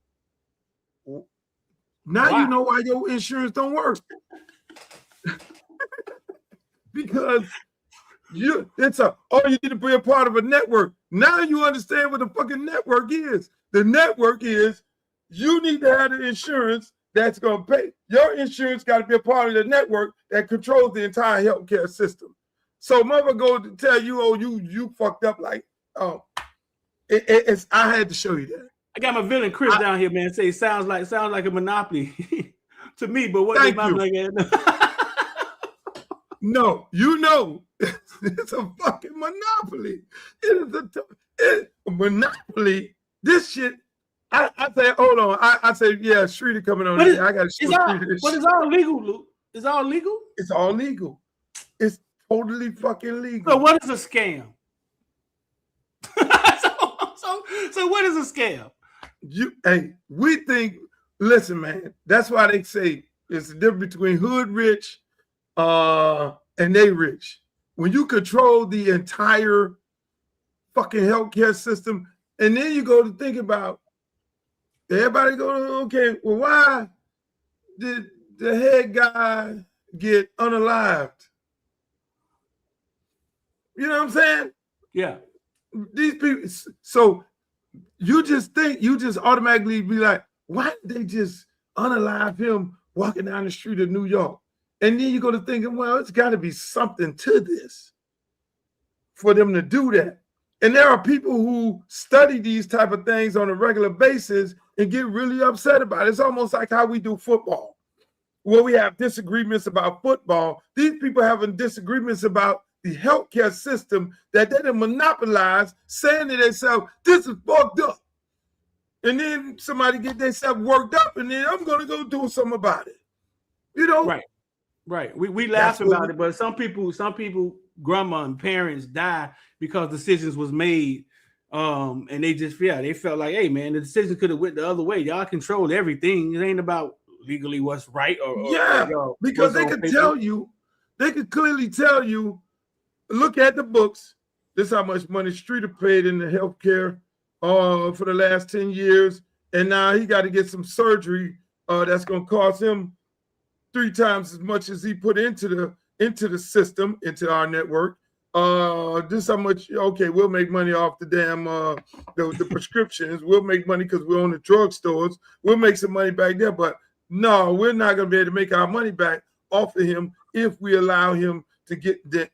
Now you know why your insurance don't work. Because you need to be a part of a network. Now you understand what the fucking network is. The network is you need to have the insurance that's going to pay. Your insurance got to be a part of the network that controls the entire healthcare system. So mother go to tell you, oh, you fucked up, like, oh, it's I had to show you that. I got my villain Chris down here, man. Say it sounds like a monopoly to me, but what Thank my you. No, you know, it's a fucking monopoly. It is a monopoly. This shit, I say, hold on. I say, yeah, Streeter coming on. I got to show Streeter this shit. It's all legal, Luke. It's all legal? It's all legal. It's totally fucking legal. So what is a scam? so what is a scam? We think, listen, man, that's why they say it's the difference between hood rich and they rich. When you control the entire fucking healthcare system, and then you go to think about, everybody go, okay, well, why did the head guy get unalived? You know what I'm saying? Yeah. These people, so you just automatically be like, why did they just unalive him walking down the street of New York? And then you go to thinking, well, it's got to be something to this for them to do that. And there are people who study these type of things on a regular basis and get really upset about it. It's almost like how we do football, where we have disagreements about football. These people having disagreements about the healthcare system that they done monopolize, saying to themselves, this is fucked up. And then somebody get themselves worked up, and then I'm going to go do something about it. You know? Right. We laugh about it, but some people, grandma and parents die because decisions was made. And they just they felt like, hey man, the decision could have went the other way. Y'all control everything. It ain't about legally what's right or because they could tell you, they could clearly tell you, look at the books. This is how much money Streeter paid in the healthcare for the last 10 years. And now he got to get some surgery that's gonna cost him 3 times as much as he put into the system, into our network. This is how much, okay, we'll make money off the damn the prescriptions. We'll make money because we're on the drugstores. We'll make some money back there, but no, we're not gonna be able to make our money back off of him if we allow him to get that.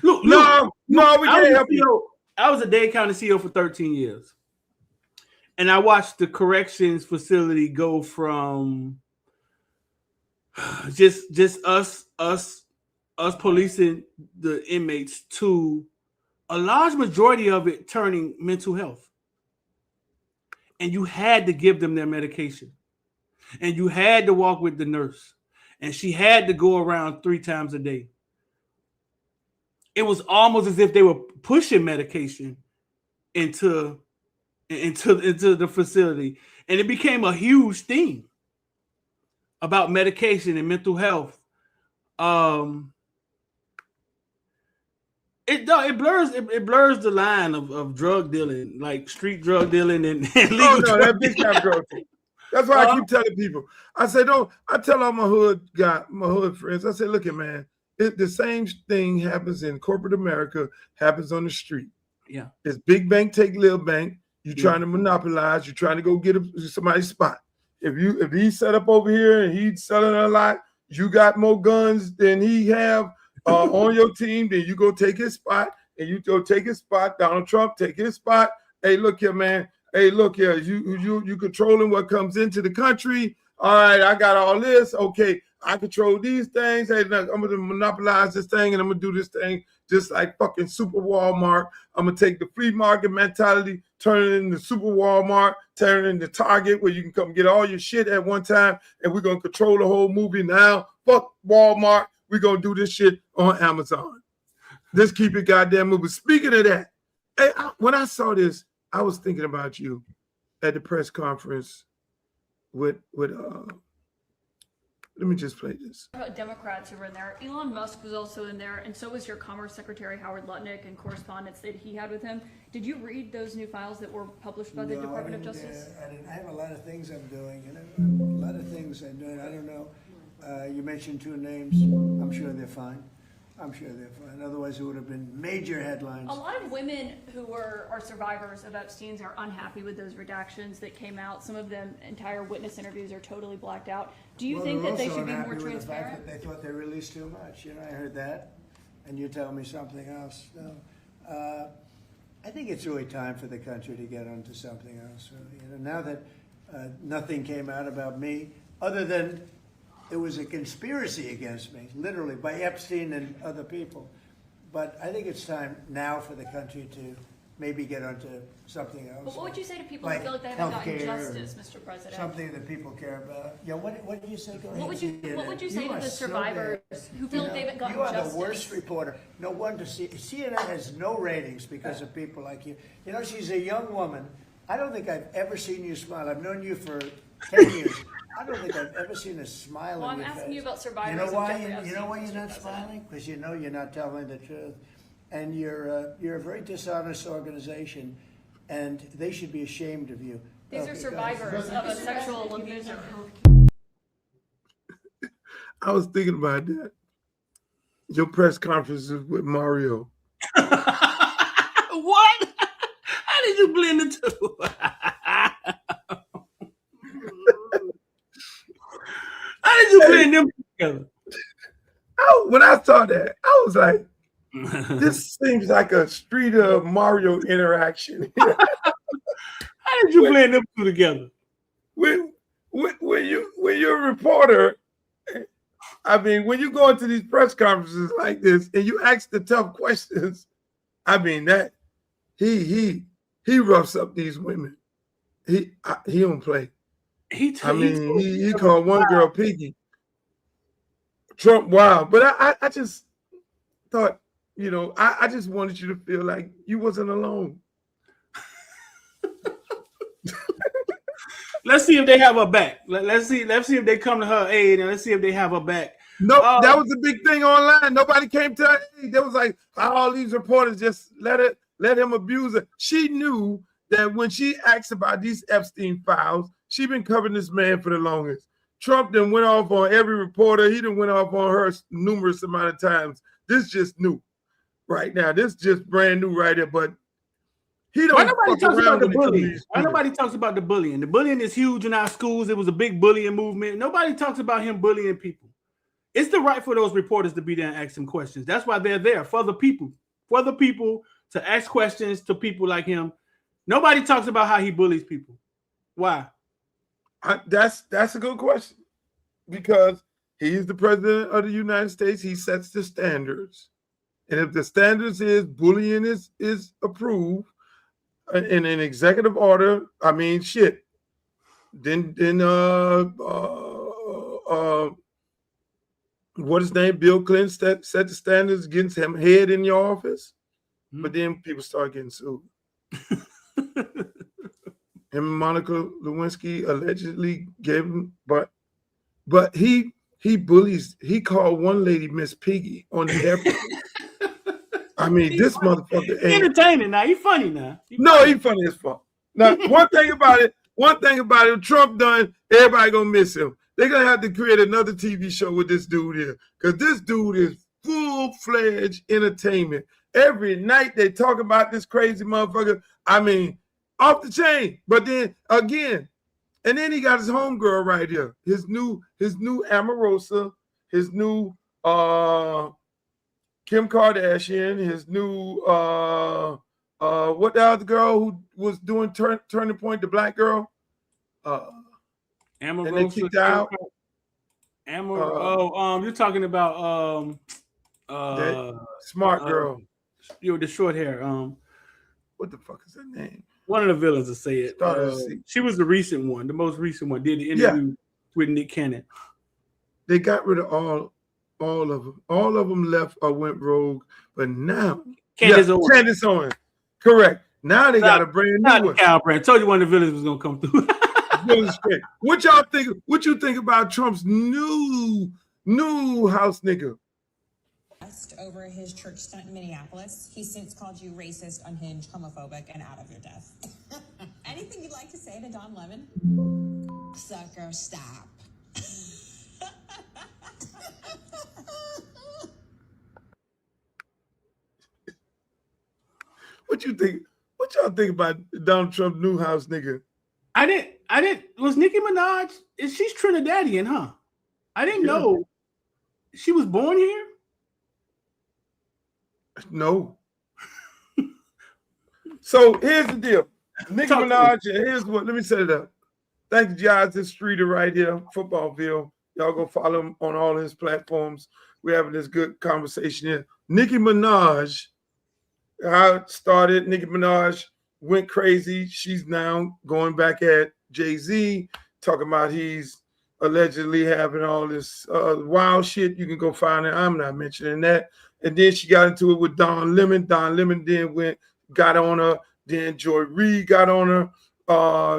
Look, we can't help you. I was a Dade County CEO for 13 years. And I watched the corrections facility go from just us policing the inmates to a large majority of it turning mental health. And you had to give them their medication. And you had to walk with the nurse. And she had to go around 3 times a day. It was almost as if they were pushing medication into the facility. And it became a huge thing about medication and mental health. It blurs the line of drug dealing, like street drug dealing and legal drug that big time drug thing. That's why I keep telling people. I say, I tell all my hood friends, I say, look at man, the same thing happens in corporate America, happens on the street. Yeah. It's big bank take little bank. You're trying to monopolize, you're trying to go get somebody's spot. If he's set up over here and he's selling a lot, you got more guns than he have on your team, then you go take his spot, and you go take his spot. Donald Trump take his spot. Hey, look here, man. Hey, look here. You controlling what comes into the country. All right, I got all this. Okay, I control these things. Hey, look, I'm gonna monopolize this thing, and I'm gonna do this thing just like fucking Super Walmart. I'm gonna take the free market mentality, turn it into Super Walmart, turn it into Target, where you can come get all your shit at one time, and we're gonna control the whole movie now. Fuck Walmart. We're gonna do this shit on Amazon. Let's keep it goddamn moving. Speaking of that, when I saw this, I was thinking about you at the press conference with let me just play this. Democrats who were in there. Elon Musk was also in there, and so was your Commerce Secretary Howard Lutnick and correspondence that he had with him. Did you read those new files that were published by the Department of Justice? I have a lot of things I'm doing, a lot of things I'm doing. I don't know. You mentioned 2 names. I'm sure they're fine. Otherwise, it would have been major headlines. A lot of women who are survivors of Epstein's are unhappy with those redactions that came out. Some of them, entire witness interviews are totally blacked out. Do you think that they should be more transparent? The fact that they thought they released too much. I heard that, and you tell me something else. No, I think it's really time for the country to get onto something else. Now that nothing came out about me, other than it was a conspiracy against me, literally, by Epstein and other people. But I think it's time now for the country to maybe get onto something else. But what would you say to people who feel like they haven't gotten justice, Mr. President? Something that people care about. Yeah, what did you say? Go ahead. What would you say to the survivors who feel like they haven't gotten justice? You are the worst reporter. No wonder CNN has no ratings because of people like you. She's a young woman. I don't think I've ever seen you smile. I've known you for 10 years. I don't think I've ever seen a smile on your face. I'm asking you about survivors. You know why you're not smiling? Because you're not telling the truth. And you're a very dishonest organization, and they should be ashamed of you. These are survivors of a sexual abuser. I was thinking about that. Your press conferences with Mario. What? How did you blend the two? How did you blend them together? When I saw that, I was like, this seems like a Street of Mario interaction. How did you blend them two together? When you're a reporter, I mean, when you go into these press conferences like this and you ask the tough questions, I mean that he roughs up these women. He don't play. He called one girl Piggy. Trump, wow. But I just thought, I just wanted you to feel like you wasn't alone. Let's see if they have her back. Let's see if they come to her aid, and let's see if they have her back. No, that was a big thing online. Nobody came to her aid. They was like, all these reporters just let him abuse her. She knew that when she asked about these Epstein files, she been covering this man for the longest. Trump then went off on every reporter. He done went off on her numerous amount of times. This just new right now. This just brand new right here. But he don't. Why nobody talks about the bullying? Why nobody talks about the bullying? The bullying is huge in our schools. It was a big bullying movement. Nobody talks about him bullying people. It's the right for those reporters to be there and ask him questions. That's why they're there, for the people to ask questions to people like him. Nobody talks about how he bullies people. Why? That's a good question, because he's the president of the United States. He sets the standards, and if the standards is bullying is approved in an executive order, I mean, shit. Then what is his name? Bill Clinton set the standards against him head in your office, but then people start getting sued. Him and Monica Lewinsky allegedly gave him, but he bullies. He called one lady Miss Piggy on the airport. I mean, this motherfucker ain't entertaining now. He funny now. He funny as fuck. Now, one thing about it, Trump done. Everybody gonna miss him. They're gonna have to create another TV show with this dude here, because this dude is full-fledged entertainment. Every night they talk about this crazy motherfucker. I mean, off the chain. But then again, and then he got his homegirl right here. His new Amorosa, his new Kim Kardashian, his new what the other girl who was doing Turning Point, the black girl. Amorosa, and they kicked out. You're talking about that smart girl. With the short hair. What the fuck is her name? One of the villains to say it. She was the recent one, the most recent one. Did the interview with Nick Cannon. They got rid of all of them. All of them left or went rogue. But now, Candace Owens. Correct. Now they got a brand new one. Cal brand. I told you one of the villains was gonna come through. What y'all think? What you think about Trump's new house nigga? Over his church stunt in Minneapolis, he's since called you racist, unhinged, homophobic, and out of your depth. Anything you'd like to say to Don Lemon? Sucker, stop. What you think? What y'all think about Donald Trump new house nigga? I didn't. Was Nicki Minaj? She's Trinidadian, huh? I didn't know she was born here. No. So here's the deal. Nicki Minaj, and here's what, let me set it up. Thank you, guys. This streeter right here, Footballville. Y'all go follow him on all his platforms. We're having this good conversation here. Nicki Minaj, how it started, Nicki Minaj went crazy. She's now going back at Jay-Z, talking about he's allegedly having all this wild shit. You can go find it. I'm not mentioning that. And then she got into it with Don Lemon. Don Lemon then got on her. Then Joy Reid got on her.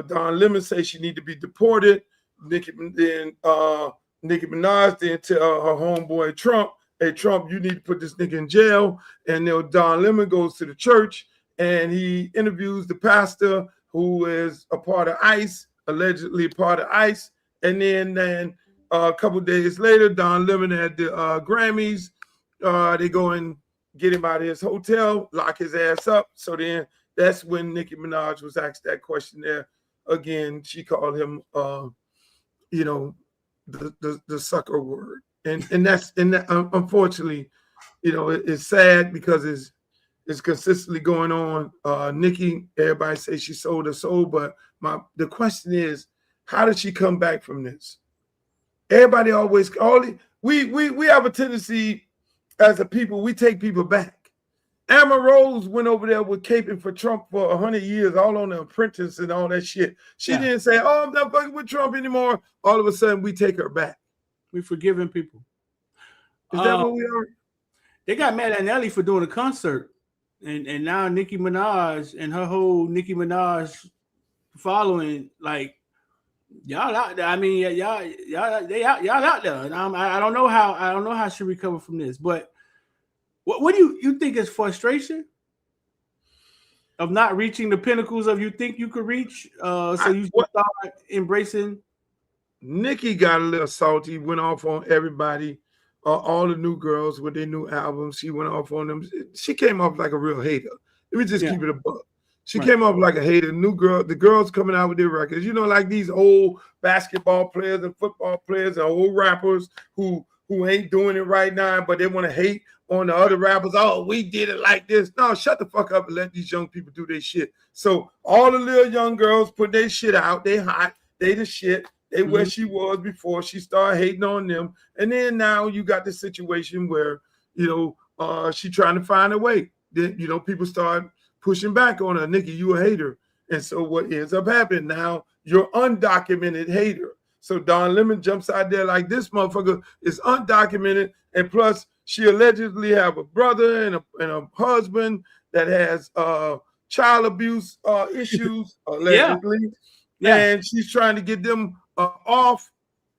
Don Lemon says she need to be deported. Nicki Minaj then tell her homeboy Trump, hey, Trump, you need to put this nigga in jail. And then Don Lemon goes to the church and he interviews the pastor who is a part of ICE, allegedly part of ICE. And then a couple days later, Don Lemon at the Grammys, they go and get him out of his hotel, lock his ass up. So then that's when Nicki Minaj was asked that question there. Again, she called him, the sucker word. And that, unfortunately, it's sad because it's consistently going on. Nicki, everybody says she sold her soul, but the question is, how did she come back from this? Everybody always, we have a tendency as a people, we take people back. Amber Rose went over there with caping for Trump for 100 years, all on The Apprentice and all that shit. She didn't say, oh, I'm not fucking with Trump anymore. All of a sudden, we take her back. We forgiving people. Is that what we are? They got mad at Nelly for doing a concert. And now Nicki Minaj and her whole Nicki Minaj following, like, y'all out there. I mean, y'all out there. And I don't know how she recover from this. But what do you think is frustration of not reaching the pinnacles of you think you could reach? So you start embracing. Nicki got a little salty, went off on everybody, all the new girls with their new albums. She went off on them. She came off like a real hater. Let me just keep it a buck. She came off like a hater. The girls coming out with their records. Like these old basketball players and football players and old rappers who ain't doing it right now, but they want to hate on the other rappers. Oh, we did it like this. No, shut the fuck up and let these young people do their shit. So all the little young girls put their shit out. They hot. They the shit. They where she was before she started hating on them. And then now you got this situation where, she trying to find a way. Then, people start pushing back on her. Nicki, you a hater. And so what ends up happening now, you're undocumented hater. So Don Lemon jumps out there like this motherfucker is undocumented. And plus she allegedly have a brother and a husband that has child abuse issues, allegedly. Yeah. And she's trying to get them off.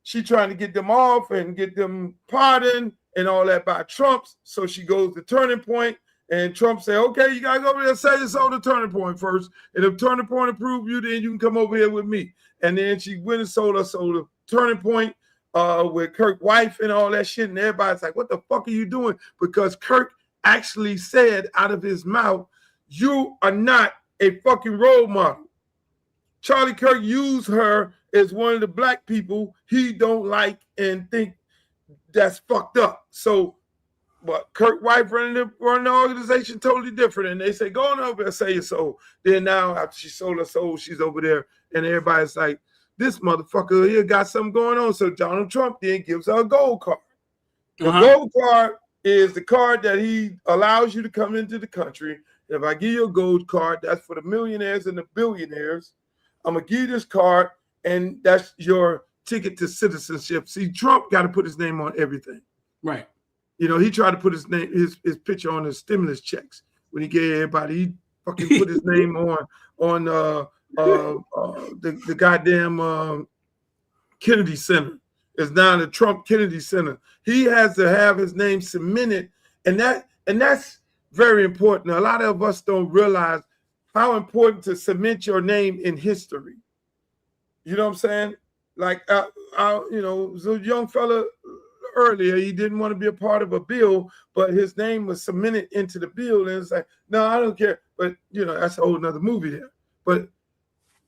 She's trying to get them off and get them pardoned and all that by Trump's. So she goes to Turning Point. And Trump said, okay, you got to go over there and say it's on the Turning Point first. And if Turning Point approve you, then you can come over here with me. And then she went and sold the Turning Point with Kirk's wife and all that shit. And everybody's like, what the fuck are you doing? Because Kirk actually said out of his mouth, you are not a fucking role model. Charlie Kirk used her as one of the black people he don't like and think that's fucked up. So, but Kirk's wife running the organization totally different. And they say, go on over and say your soul. Then now, after she sold her soul, she's over there. And everybody's like, this motherfucker here got something going on. So Donald Trump then gives her a gold card. The gold card is the card that he allows you to come into the country. If I give you a gold card, that's for the millionaires and the billionaires. I'm going to give you this card, and that's your ticket to citizenship. See, Trump got to put his name on everything. Right. He tried to put his picture on the stimulus checks when he gave everybody. He fucking put his name on the goddamn Kennedy Center. It's now the Trump Kennedy Center. He has to have his name cemented, and that's very important. A lot of us don't realize how important to cement your name in history. You know what I'm saying? Like, was a young fella earlier. He didn't want to be a part of a bill, but his name was cemented into the bill, and it's like, no, I don't care. But that's a whole nother movie there. But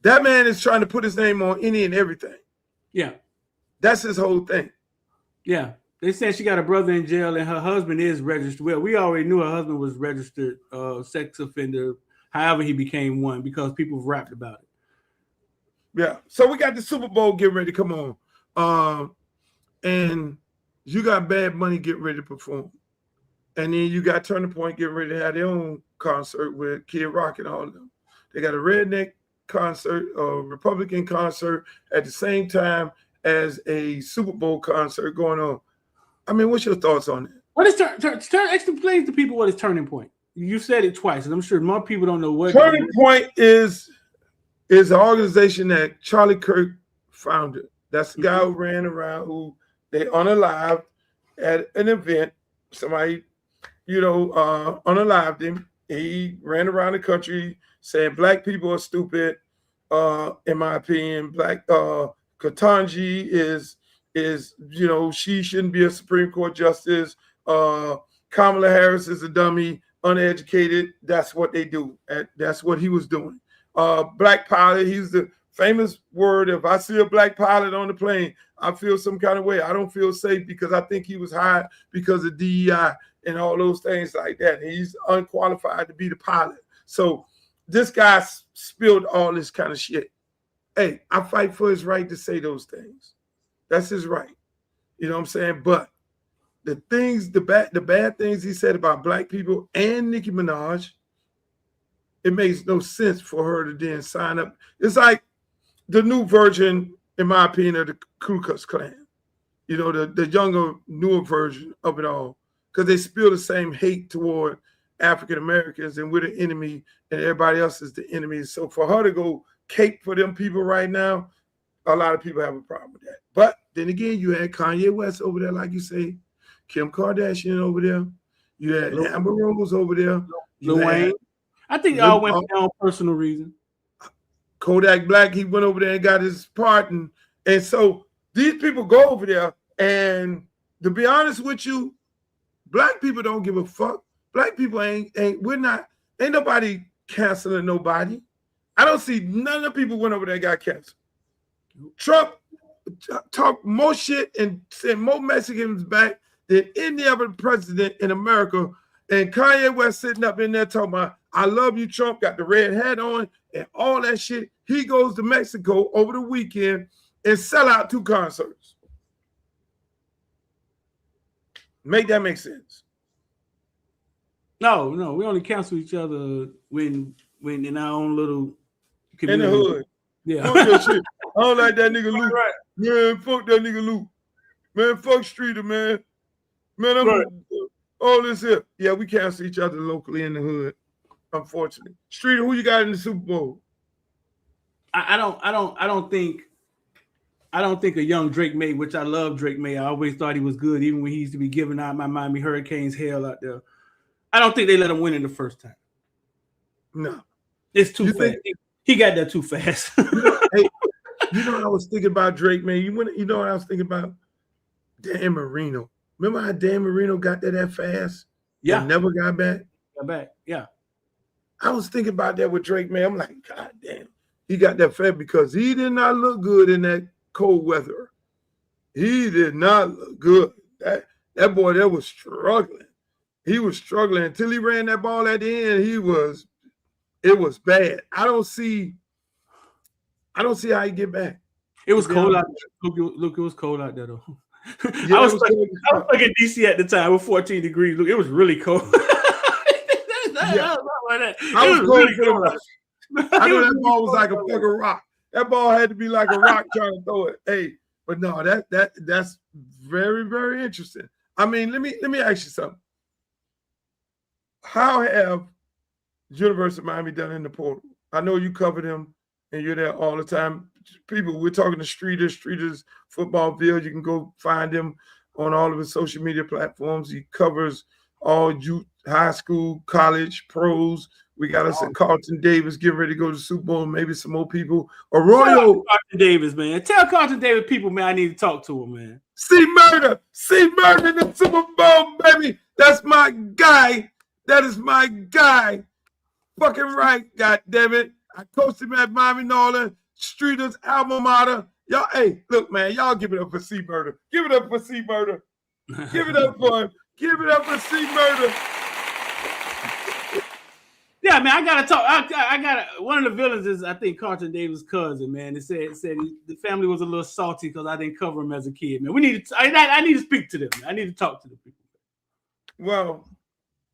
that man is trying to put his name on any and everything. Yeah. That's his whole thing. Yeah. They said she got a brother in jail and her husband is registered. Well, we already knew her husband was registered sex offender. However, he became one because people rapped about it. Yeah. So we got the Super Bowl getting ready to come on. And you got Bad Bunny getting ready to perform. And then you got Turning Point getting ready to have their own concert with Kid Rock and all of them. They got a redneck concert, a Republican concert at the same time as a Super Bowl concert going on. I mean, what's your thoughts on it? What is explain to people what is Turning Point? You said it twice, and I'm sure more people don't know what Turning Point is an organization that Charlie Kirk founded. That's the guy who ran around, who they unalived at an event. Somebody, unalived him. He ran around the country saying black people are stupid. In my opinion, black Ketanji is she shouldn't be a Supreme Court justice. Kamala Harris is a dummy, uneducated. That's what they do. That's what he was doing. Black pilot, he's the famous word. If I see a black pilot on the plane, I feel some kind of way. I don't feel safe because I think he was hired because of DEI and all those things like that. And he's unqualified to be the pilot. So this guy spilled all this kind of shit. Hey, I fight for his right to say those things. That's his right. You know what I'm saying? But the bad things he said about black people and Nicki Minaj, it makes no sense for her to then sign up. It's like the new version, in my opinion, of the Ku Klux Klan. The younger, newer version of it all. Because they spill the same hate toward African Americans, and we're the enemy, and everybody else is the enemy. So for her to go cape for them people right now, a lot of people have a problem with that. But then again, you had Kanye West over there, like you say, Kim Kardashian over there, you had Amber Rose over there, Lil Wayne. I think they all went for their own personal reason. Kodak Black, he went over there and got his pardon. And so these people go over there, and to be honest with you, black people don't give a fuck. Black people ain't nobody canceling nobody. I don't see none of the people went over there and got canceled. Trump talked more shit and sent more Mexicans back than any other president in America. And Kanye West sitting up in there talking about, I love you, Trump, got the red hat on and all that shit. He goes to Mexico over the weekend and sell out 2 concerts. Make that make sense? No, we only cancel each other when in our own little community. In the hood. Yeah. Fuck that shit. I don't like that nigga Luke. Right. Man, fuck that nigga Luke. Man, fuck Streeter, man. Man, I'm all this here. Yeah, we cancel each other locally in the hood, unfortunately. Streeter, who you got in the Super Bowl? I don't think a young Drake May, which I love Drake May. I always thought he was good, even when he used to be giving out my Miami Hurricanes hell out there. I don't think they let him win in the first time. No. It's too fast. He got there too fast. Hey, what I was thinking about Drake, man? You know what I was thinking about? Dan Marino. Remember how Dan Marino got there that fast? Yeah. And never got back? Got back, yeah. I was thinking about that with Drake, man. I'm like, God damn. He got that fast because he did not look good in that cold weather. He did not look good. That boy there was struggling. He was struggling until he ran that ball at the end. It was bad. I don't see how he get back. It was cold out there. Look, it was cold out there though. Yeah, I was stuck in DC at the time with 14 degrees. Look, it was really cold. Yeah. I was really cold. I know that ball was like a fucking rock. That ball had to be like a rock trying to throw it. Hey, but no, that's very, very interesting. I mean, let me ask you something. How have University of Miami down in the portal. I know you cover them and you're there all the time. People, we're talking to Streeters Footballville. You can go find him on all of his social media platforms. He covers all youth, high school, college, pros. We got us at Carlton Davis getting ready to go to the Super Bowl. Maybe some more people. Arroyo. Carlton Davis, man. Tell Carlton Davis people, man, I need to talk to him, man. C Murder in the Super Bowl, baby. That's my guy. That is my guy. Fucking right, God damn it. I coached him at Miami Norland, Streeters, alma mater. Y'all, hey, look, man, y'all give it up for C Murder. Give it up for C Murder. Give it up for him. Give it up for C Murder. Yeah, man, I gotta talk. I gotta. One of the villains is, I think, Carlton Davis' cousin. Man, it said the family was a little salty because I didn't cover him as a kid. Man, we need to. I need to speak to them. I need to talk to the people. Well,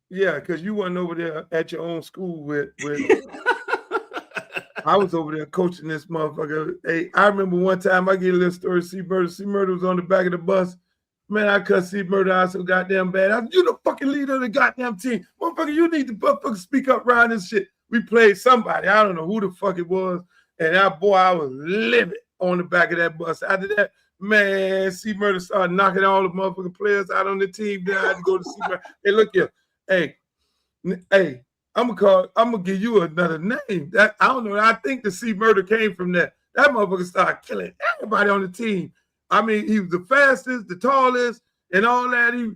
yeah, because you weren't over there at your own school with I was over there coaching this motherfucker. Hey, I remember one time I get a little story. C Murder was on the back of the bus. Man, I cut C Murder out so goddamn bad. I said, you the fucking leader of the goddamn team. Motherfucker, you need to motherfucker speak up around this shit. We played somebody. I don't know who the fuck it was. And that boy, I was livid on the back of that bus. After that, man, C Murder started knocking all the motherfucking players out on the team. Then I had to go to C Murder. Hey, look here. Hey, I'm gonna give you another name. That I don't know. I think the C Murder came from that. That motherfucker started killing everybody on the team. I mean, he was the fastest, the tallest, and all that.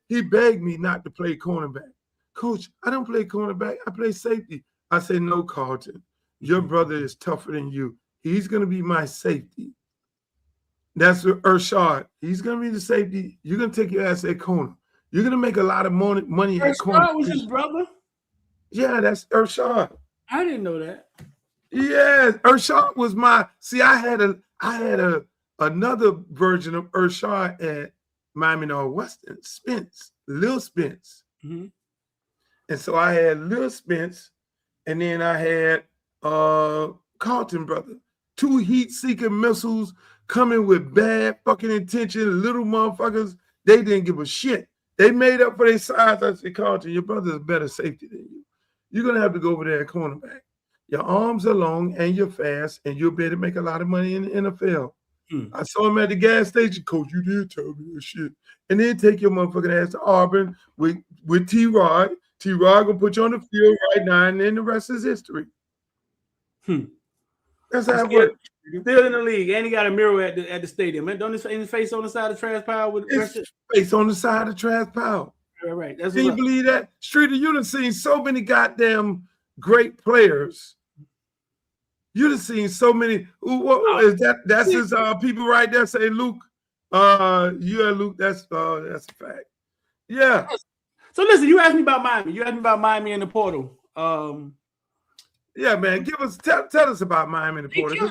He begged me not to play cornerback. Coach, I don't play cornerback. I play safety. I said, no, Carlton. Your brother is tougher than you. He's gonna be my safety. That's Urshad. He's gonna be the safety. You're gonna take your ass at corner. You're gonna make a lot of money at corner. Urshad was his brother? Yeah, that's Urshad. I didn't know that. Yeah, Urshad was my. See, I had another version of Urshad at Miami Northwestern, Lil Spence. Mm-hmm. And so I had Lil Spence, and then I had Carlton brother. Two heat-seeking missiles coming with bad fucking intention, little motherfuckers. They didn't give a shit. They made up for their size. I said, Carlton, your brother's better safety than you. You're going to have to go over there at cornerback. Your arms are long and you're fast, and you'll be able to make a lot of money in the NFL. I saw him at the gas station. Coach, you did tell me that shit. And then take your motherfucking ass to Auburn with T-Rod. T-Rod going to put you on the field right now, and then the rest is history. That's how it works. Still in the league, and he got a mirror at the stadium. Man, don't his face on the side of trash pile with his face on the side of trash pile. Right. Can you believe that? Streeter, you done seen so many goddamn great players. You done seen so many. What is that? That's his people right there. Say Luke. Yeah, Luke. That's a fact. Yeah. So listen, you asked me about Miami. You asked me about Miami in the portal. Yeah, man. Tell us about Miami in the portal.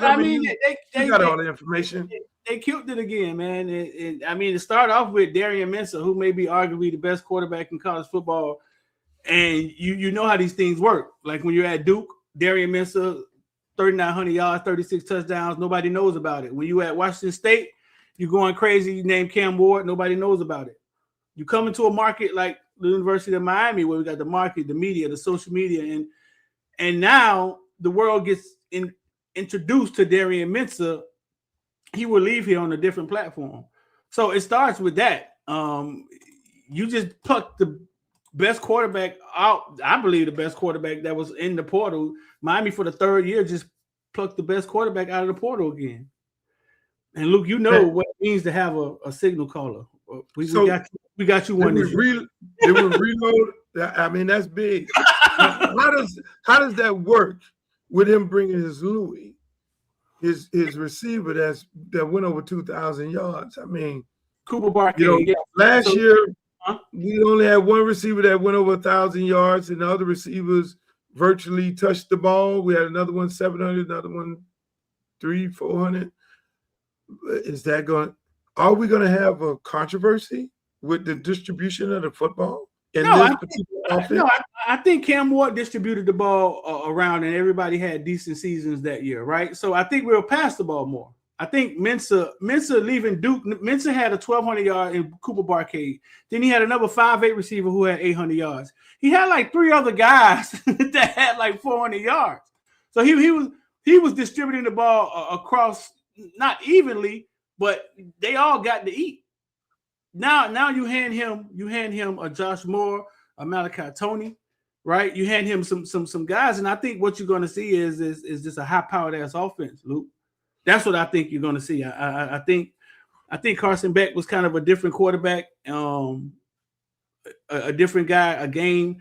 They got all the information. They killed it again, man. To start off with Darian Mensah, who may be arguably the best quarterback in college football, and you know how these things work. Like when you're at Duke, Darian Mensah, 3,900 yards, 36 touchdowns. Nobody knows about it. When you at Washington State, you're going crazy. You name Cam Ward. Nobody knows about it. You come into a market like the University of Miami, where we got the market, the media, the social media, and now the world gets introduced to Darian Mensah. He will leave here on a different platform. So it starts with that. You just plucked the best quarterback out. I believe the best quarterback that was in the portal. Miami for the third year just plucked the best quarterback out of the portal again. And Luke, you know what it means to have a signal caller. We got you one. They would reload. I mean, that's big. How does that work with him bringing his Louis? His receiver that went over 2,000 yards. I mean, Cooper Barker. Last year we only had one receiver that went over 1,000 yards, and the other receivers virtually touched the ball. We had another one 700, another one 300-400. Is that going? Are we going to have a controversy with the distribution of the football? I think Cam Ward distributed the ball around, and everybody had decent seasons that year, right? So I think we'll pass the ball more. I think Mensah leaving Duke. Mensah had a 1,200 yard in Cooper Barcade. Then he had another 5'8" receiver who had 800 yards. He had like 3 other guys that had like 400 yards. So he was distributing the ball across, not evenly, but they all got to eat. Now you hand him a Josh Moore, a Malachi Tony, right? You hand him some guys, and I think what you're going to see is just a high-powered ass offense, Luke. That's what I think you're going to see. I think Carson Beck was kind of a different quarterback, a different guy, a game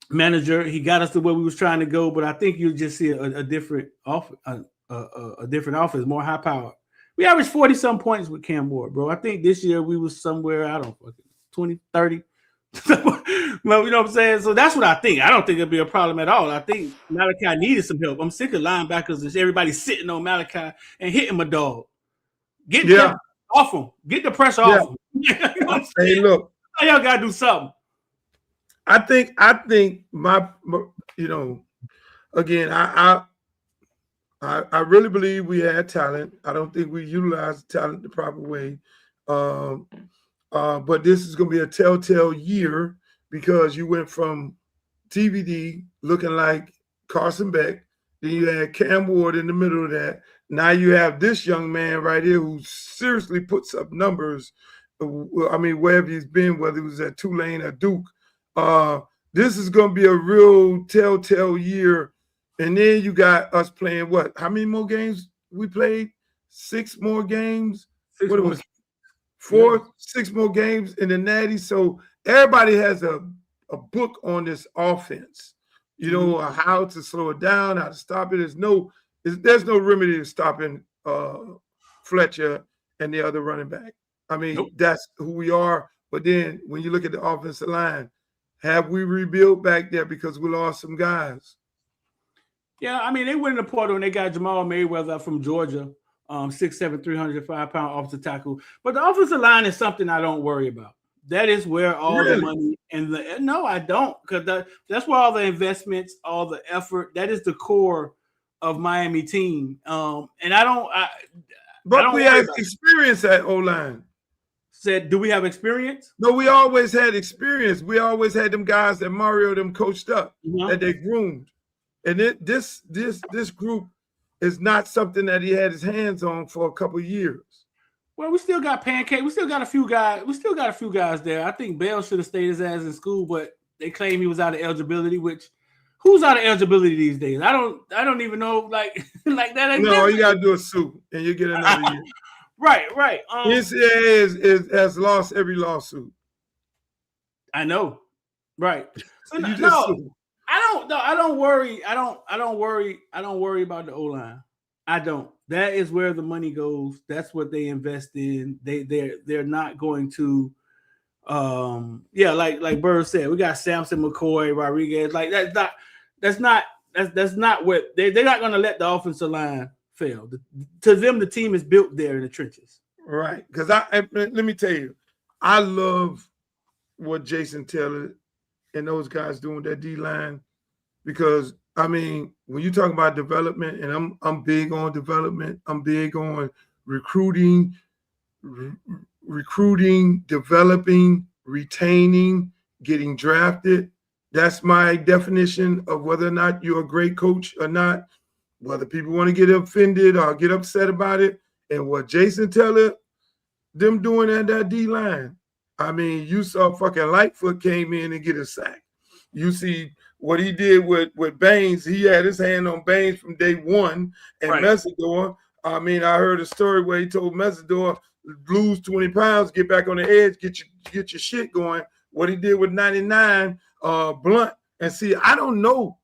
manager. He got us to where we was trying to go, but I think you'll just see a different a different offense, more high power. We averaged 40-some points with Cam Ward, bro. I think this year we was somewhere, 20, 30. Well, you know what I'm saying? So that's what I think. I don't think it'll be a problem at all. I think Malachi needed some help. I'm sick of linebackers and everybody sitting on Malachi and hitting my dog. Get the off him. Get the pressure off him. You know what I'm saying? Hey, look. Y'all gotta do something. I think my again, I really believe we had talent. I don't think we utilized talent the proper way. But this is going to be a telltale year because you went from TVD looking like Carson Beck, then you had Cam Ward in the middle of that. Now you have this young man right here who seriously puts up numbers. I mean, wherever he's been, whether it was at Tulane or Duke, this is going to be a real telltale year. And then you got us playing what? How many more games we played? 6 more games. What it was? 6 more games in the Natty. So everybody has a book on this offense. You know, how to slow it down, how to stop it. There's no remedy to stopping Fletcher and the other running back. I mean, that's who we are. But then when you look at the offensive line, have we rebuilt back there because we lost some guys? Yeah, I mean, they went in the portal and they got Jamal Mayweather from Georgia, 6'7", 305-pound offensive tackle. But the offensive line is something I don't worry about. That is where all the money and no, I don't, because that's where all the investments, all the effort. That is the core of Miami team. And I don't. But we have experience at O-line. Said, do we have experience? No, we always had experience. We always had them guys that Mario them coached up, that they groomed. And this group is not something that he had his hands on for a couple of years. Well, we still got Pancake. We still got a few guys. There. I think Bell should have stayed his ass in school, but they claim he was out of eligibility. Which, who's out of eligibility these days? I don't even know. Like that. No, you got to do a suit, and you get another year. Right. NCAA has lost every lawsuit. I know. Right. So no. I don't worry. I don't worry about the O-line. I don't. That is where the money goes. That's what they invest in. They're not going to like Bird said, we got Samson, McCoy, Rodriguez. Like that's not what they're not going to let the offensive line fail. To them, the team is built there in the trenches. Right. Because let me tell you, I love what Jason Taylor and those guys doing that D-line, because I mean, when you talk about development, and I'm big on development, I'm big on recruiting, developing, retaining, getting drafted. That's my definition of whether or not you're a great coach or not, whether people want to get offended or get upset about it. And what Jason Taylor, them doing at that D-line, I mean, you saw fucking Lightfoot came in and get a sack. You see what he did with Baines. He had his hand on Baines from day one. And Messidor, I mean, I heard a story where he told Messidor, lose 20 pounds, get back on the edge, get your shit going. What he did with 99, Blunt. And see, I don't know.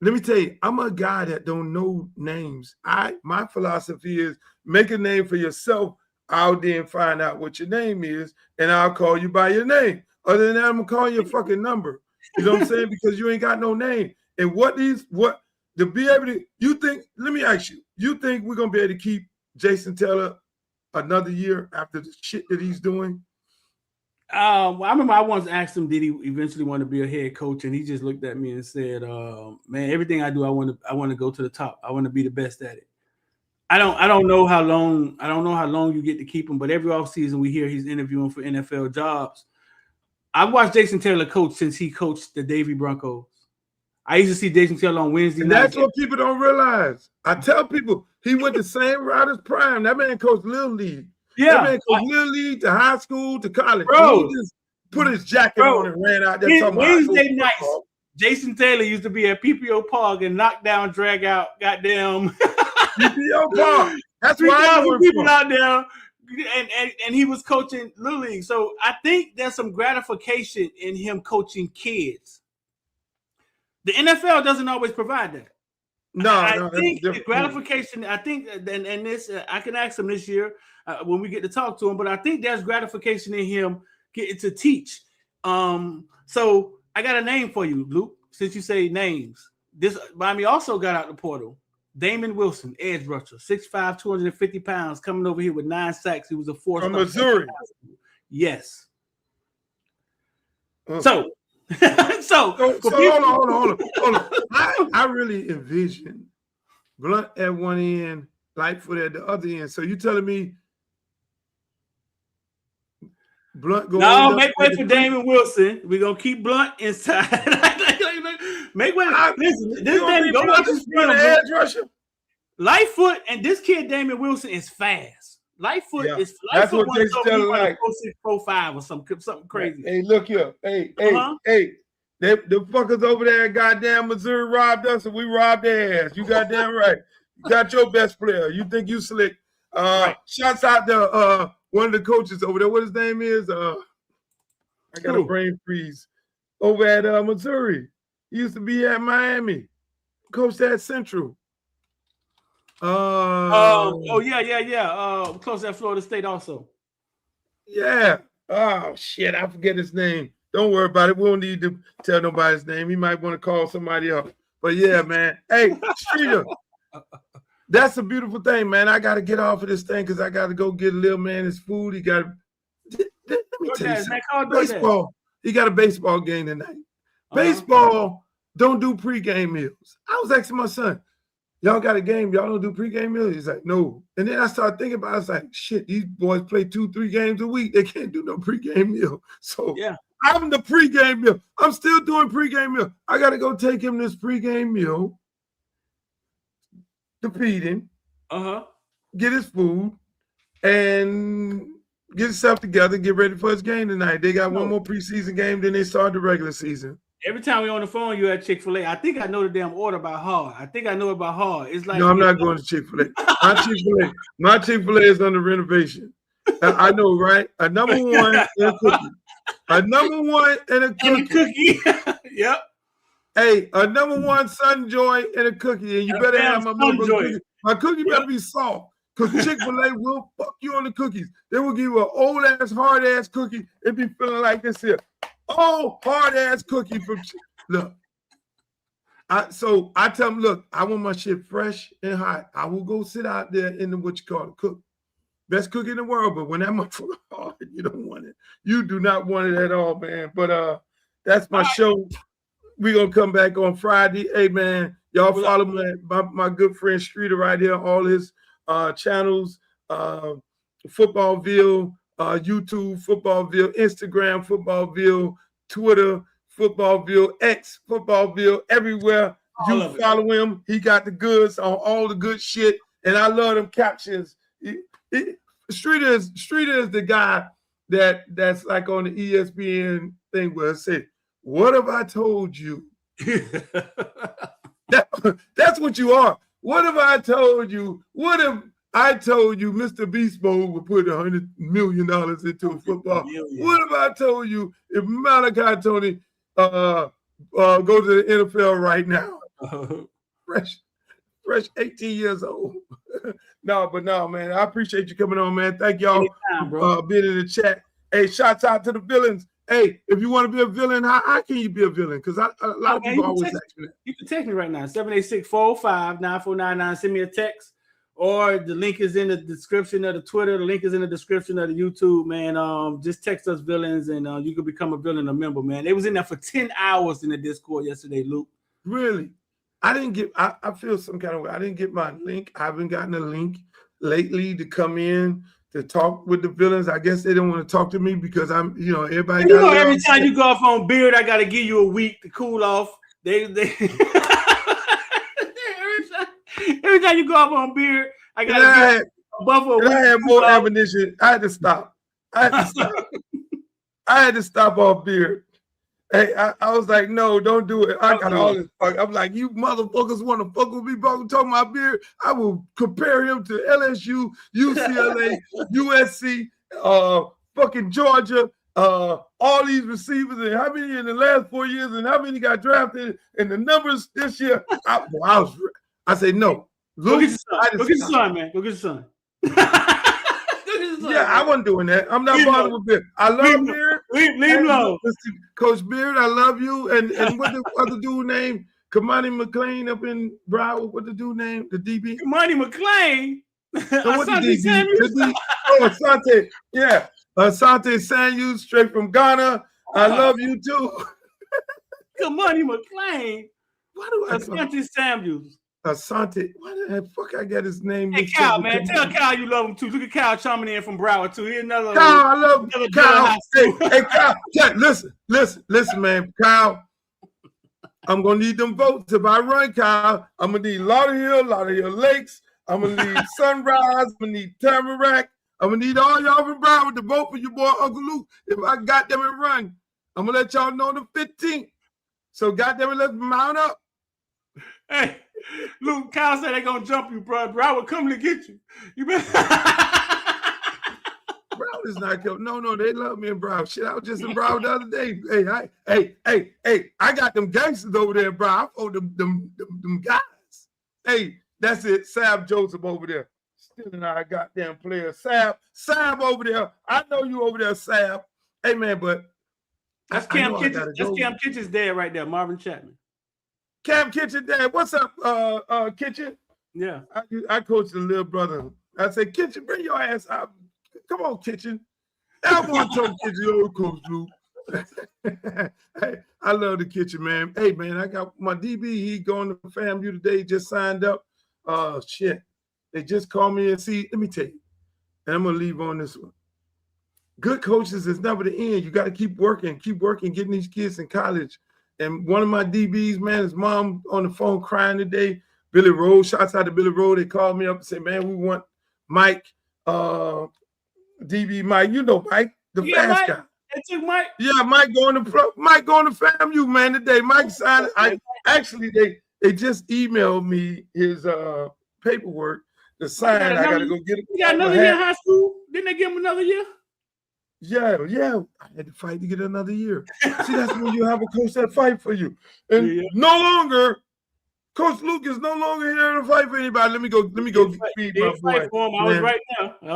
Let me tell you, I'm a guy that don't know names. My philosophy is make a name for yourself. I'll then find out what your name is, and I'll call you by your name. Other than that, I'm gonna call you a fucking number. You know what I'm saying? Because you ain't got no name. And to be able to, let me ask you think we're gonna be able to keep Jason Taylor another year after the shit that he's doing? I remember I once asked him, did he eventually want to be a head coach? And he just looked at me and said, man, everything I do, I want to go to the top. I want to be the best at it. I don't know how long you get to keep him, but every offseason we hear he's interviewing for NFL jobs. I've watched Jason Taylor coach since he coached the Davie Broncos. I used to see Jason Taylor on Wednesday night. That's what people don't realize. I tell people he went the same route as Prime. That man coached Little League. Yeah. That man coached Little League to high school to college. Bro, He just put his jacket on and ran out there talking Wednesday nights, Jason Taylor used to be at PPO Park and knock down, drag out, goddamn PPO Park. That's 3,000 people out there, and he was coaching Little League. So I think there's some gratification in him coaching kids. The NFL doesn't always provide that. I think the gratification. I think, and this I can ask him this year when we get to talk to him. But I think there's gratification in him getting to teach. So I got a name for you, Luke. Since you say names, this Miami also got out the portal. Damon Wilson, edge rusher, 6'5", 250 pounds, coming over here with 9 sacks. He was a 4-star from Missouri. Yes. So hold on. I really envision Blunt at one end, Lightfoot at the other end. So you telling me Blunt go? No, make way for Damon Wilson. We're gonna keep Blunt inside. Make way. Listen, this Damon, go watch this film. Edge rusher. Lightfoot and this kid Damon Wilson is fast. Lightfoot is. That's what they still like. 4.645 or something crazy. Hey, look here. Hey. The fuckers over there at goddamn Missouri robbed us and we robbed their ass. You goddamn right. You got your best player. You think you slick. Shouts out to one of the coaches over there. What his name is? I got a brain freeze. Over at Missouri. He used to be at Miami. Coached at Central. Close at Florida State also. Yeah. Oh shit, I forget his name. Don't worry about it. We don't need to tell nobody's name. He might want to call somebody up. But yeah, man. Hey, Streeter. That's a beautiful thing, man. I got to get off of this thing because I got to go get a little man his food. He got let me tell you something. Baseball. He got a baseball game tonight. Baseball don't do pregame meals. I was asking my son, y'all got a game, y'all don't do pregame meals? He's like, no. And then I started thinking about it. I was like, shit, these boys play 2-3 games a week. They can't do no pregame meal. So yeah. I'm the pregame meal. I'm still doing pregame meal. I got to go take him this pregame meal to feed him, get his food, and get himself together, get ready for his game tonight. They got one more preseason game, then they start the regular season. Every time we're on the phone, you at Chick-fil-A. I think I know the damn order by heart. It's like no, I'm not going to Chick-fil-A. My Chick-fil-A is under renovation. I know, right? A number one and a cookie. A number one and a cookie. Yep. Hey, a number one Sun Joy and a cookie, and you better have my cookie. My cookie better be soft, because Chick-fil-A will fuck you on the cookies. They will give you an old ass, hard ass cookie. It be feeling like this here. Oh, hard ass cookie from look. So I tell them, look, I want my shit fresh and hot. I will go sit out there in the cook. Best cookie in the world, but when that motherfucker hard, you don't want it. You do not want it at all, man. But that's my show. We're gonna come back on Friday. Hey man, y'all follow my good friend Streeter right here, all his channels, Footballville, YouTube, Footballville, Instagram, Footballville, Twitter, Footballville, X, Footballville, everywhere. You follow him. He got the goods on all the good shit. And I love them captions. Streeter is the guy that's like on the ESPN thing where it said, what have I told you? That's what you are. What have I told you? What have I told you Mr. Beast Mode would put $100 million into football? What have I told you if Malachi Tony go to the NFL right now? Fresh 18 years old. No, man. I appreciate you coming on, man. Thank y'all for being in the chat. Hey, shouts out to the villains. Hey, if you want to be a villain, how can you be a villain? Because a lot of people always ask me that. You can text me right now, 786-405-9499. Send me a text, or the link is in the description of the Twitter. The link is in the description of the YouTube, man. Just text us villains, and you can become a villain, a member, man. They was in there for 10 hours in the Discord yesterday, Luke. Really? I didn't get. I feel some kind of way. I didn't get my link. I haven't gotten a link lately to come in to talk with the villains. I guess they don't want to talk to me because I'm, everybody. You know, every time you go off on Beard, I got to give you a week to cool off. Every time you go off on Beard, I got to give a buffer. I had more ammunition. I had to stop. I had to stop off Beard. Hey, I was like, no, don't do it. I got all this fuck. I'm like, you motherfuckers want to fuck with me, bro? Talking about Beard? I will compare him to LSU, UCLA, USC, fucking Georgia, all these receivers, and how many in the last 4 years, and how many got drafted, and the numbers this year. I say no. Go get your son, man. Go get your son. Yeah, I wasn't doing that. I'm not bothered with Beard. I love Beard. Leave him alone. Coach Beard, I love you. And what the other dude named? Kamani McClain up in Broward. What the dude named? The DB? Kamani McClain? Asante Samuels? Asante. Yeah. Asante Samuels, straight from Ghana. I love you too. Kamani McClain? Why do I Asante Samuels? Asante, why the fuck I got his name? Hey, Cal, man, tell Cal you love him too. Look at Cal chiming in from Broward too. Here's another. Cal, I love Cal. Hey, Cal, listen, man, Cal. I'm gonna need them votes if I run, Cal. I'm gonna need Lauderhill Lakes. I'm gonna need Sunrise. I'm gonna need Tamarack. I'm gonna need all y'all from Broward to vote for your boy Uncle Luke. If I got them and run, I'm gonna let y'all know the 15th. So goddamn it, let's mount up. Hey, Luke, Kyle said they're gonna jump you, bro. Broward coming to get you. You better. Broward is not killed. No, they love me in Broward. Shit, I was just in Broward the other day. Hey, I got them gangsters over there, bro. I fought them guys. Hey, that's it. Sab Joseph over there. Stealing our goddamn player. Sab over there. I know you over there, Sab. Hey, man, but that's Cam Kitchens. That's Cam Kitchens' dad right there, Marvin Chapman. Cam Kitchen, Dad. What's up, Kitchen? Yeah. I coach the little brother. I said, Kitchen, bring your ass out. Come on, Kitchen. I want to talk to you, Coach Luke. Hey, I love the Kitchen, man. Hey, man, I got my DB. He going to FAMU today. Just signed up. Shit. They just called me and see. Let me tell you. And I'm going to leave on this one. Good coaches is never the end. You got to keep working, getting these kids in college. And one of my DBs, man, his mom on the phone crying today. Billy Rose, shouts out to Billy Rose. They called me up and said, man, we want Mike, DB Mike. You know Mike, the fast guy. It's Mike. Yeah, Mike going to FAMU, man, today. Mike signed it. They just emailed me his paperwork to sign. I got to go get it. You got another year in high school? Didn't they give him another year? Yeah. I had to fight to get another year. See, that's when you have a coach that fight for you. And no longer, Coach Luke is no longer here to fight for anybody. Let me go feed my boy. For him. I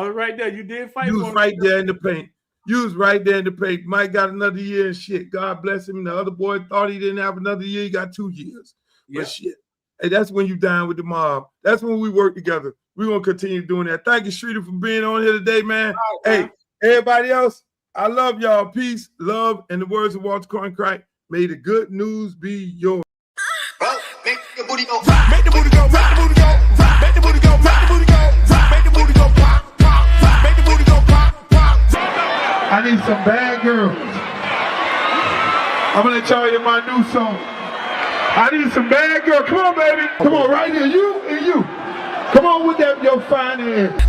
was right there. You did fight for him. You was right there in the paint. Mike got another year and shit. God bless him. The other boy thought he didn't have another year. He got 2 years. Yeah. But shit. Hey, that's when you down with the mob. That's when we work together. We're going to continue doing that. Thank you, Streeter, for being on here today, man. Hey, everybody else, I love y'all. Peace, love, and the words of Walter Cronkite. May the good news be yours. Make the booty go, make the booty go, make the booty go, make the booty go, make the booty go, make the booty go, pop, pop, make the booty go, pop, pop. I need some bad girls. I'm gonna let y'all hear my new song. I need some bad girls. Come on, baby. Come on, right here. You and you. Come on with that, your fine ass.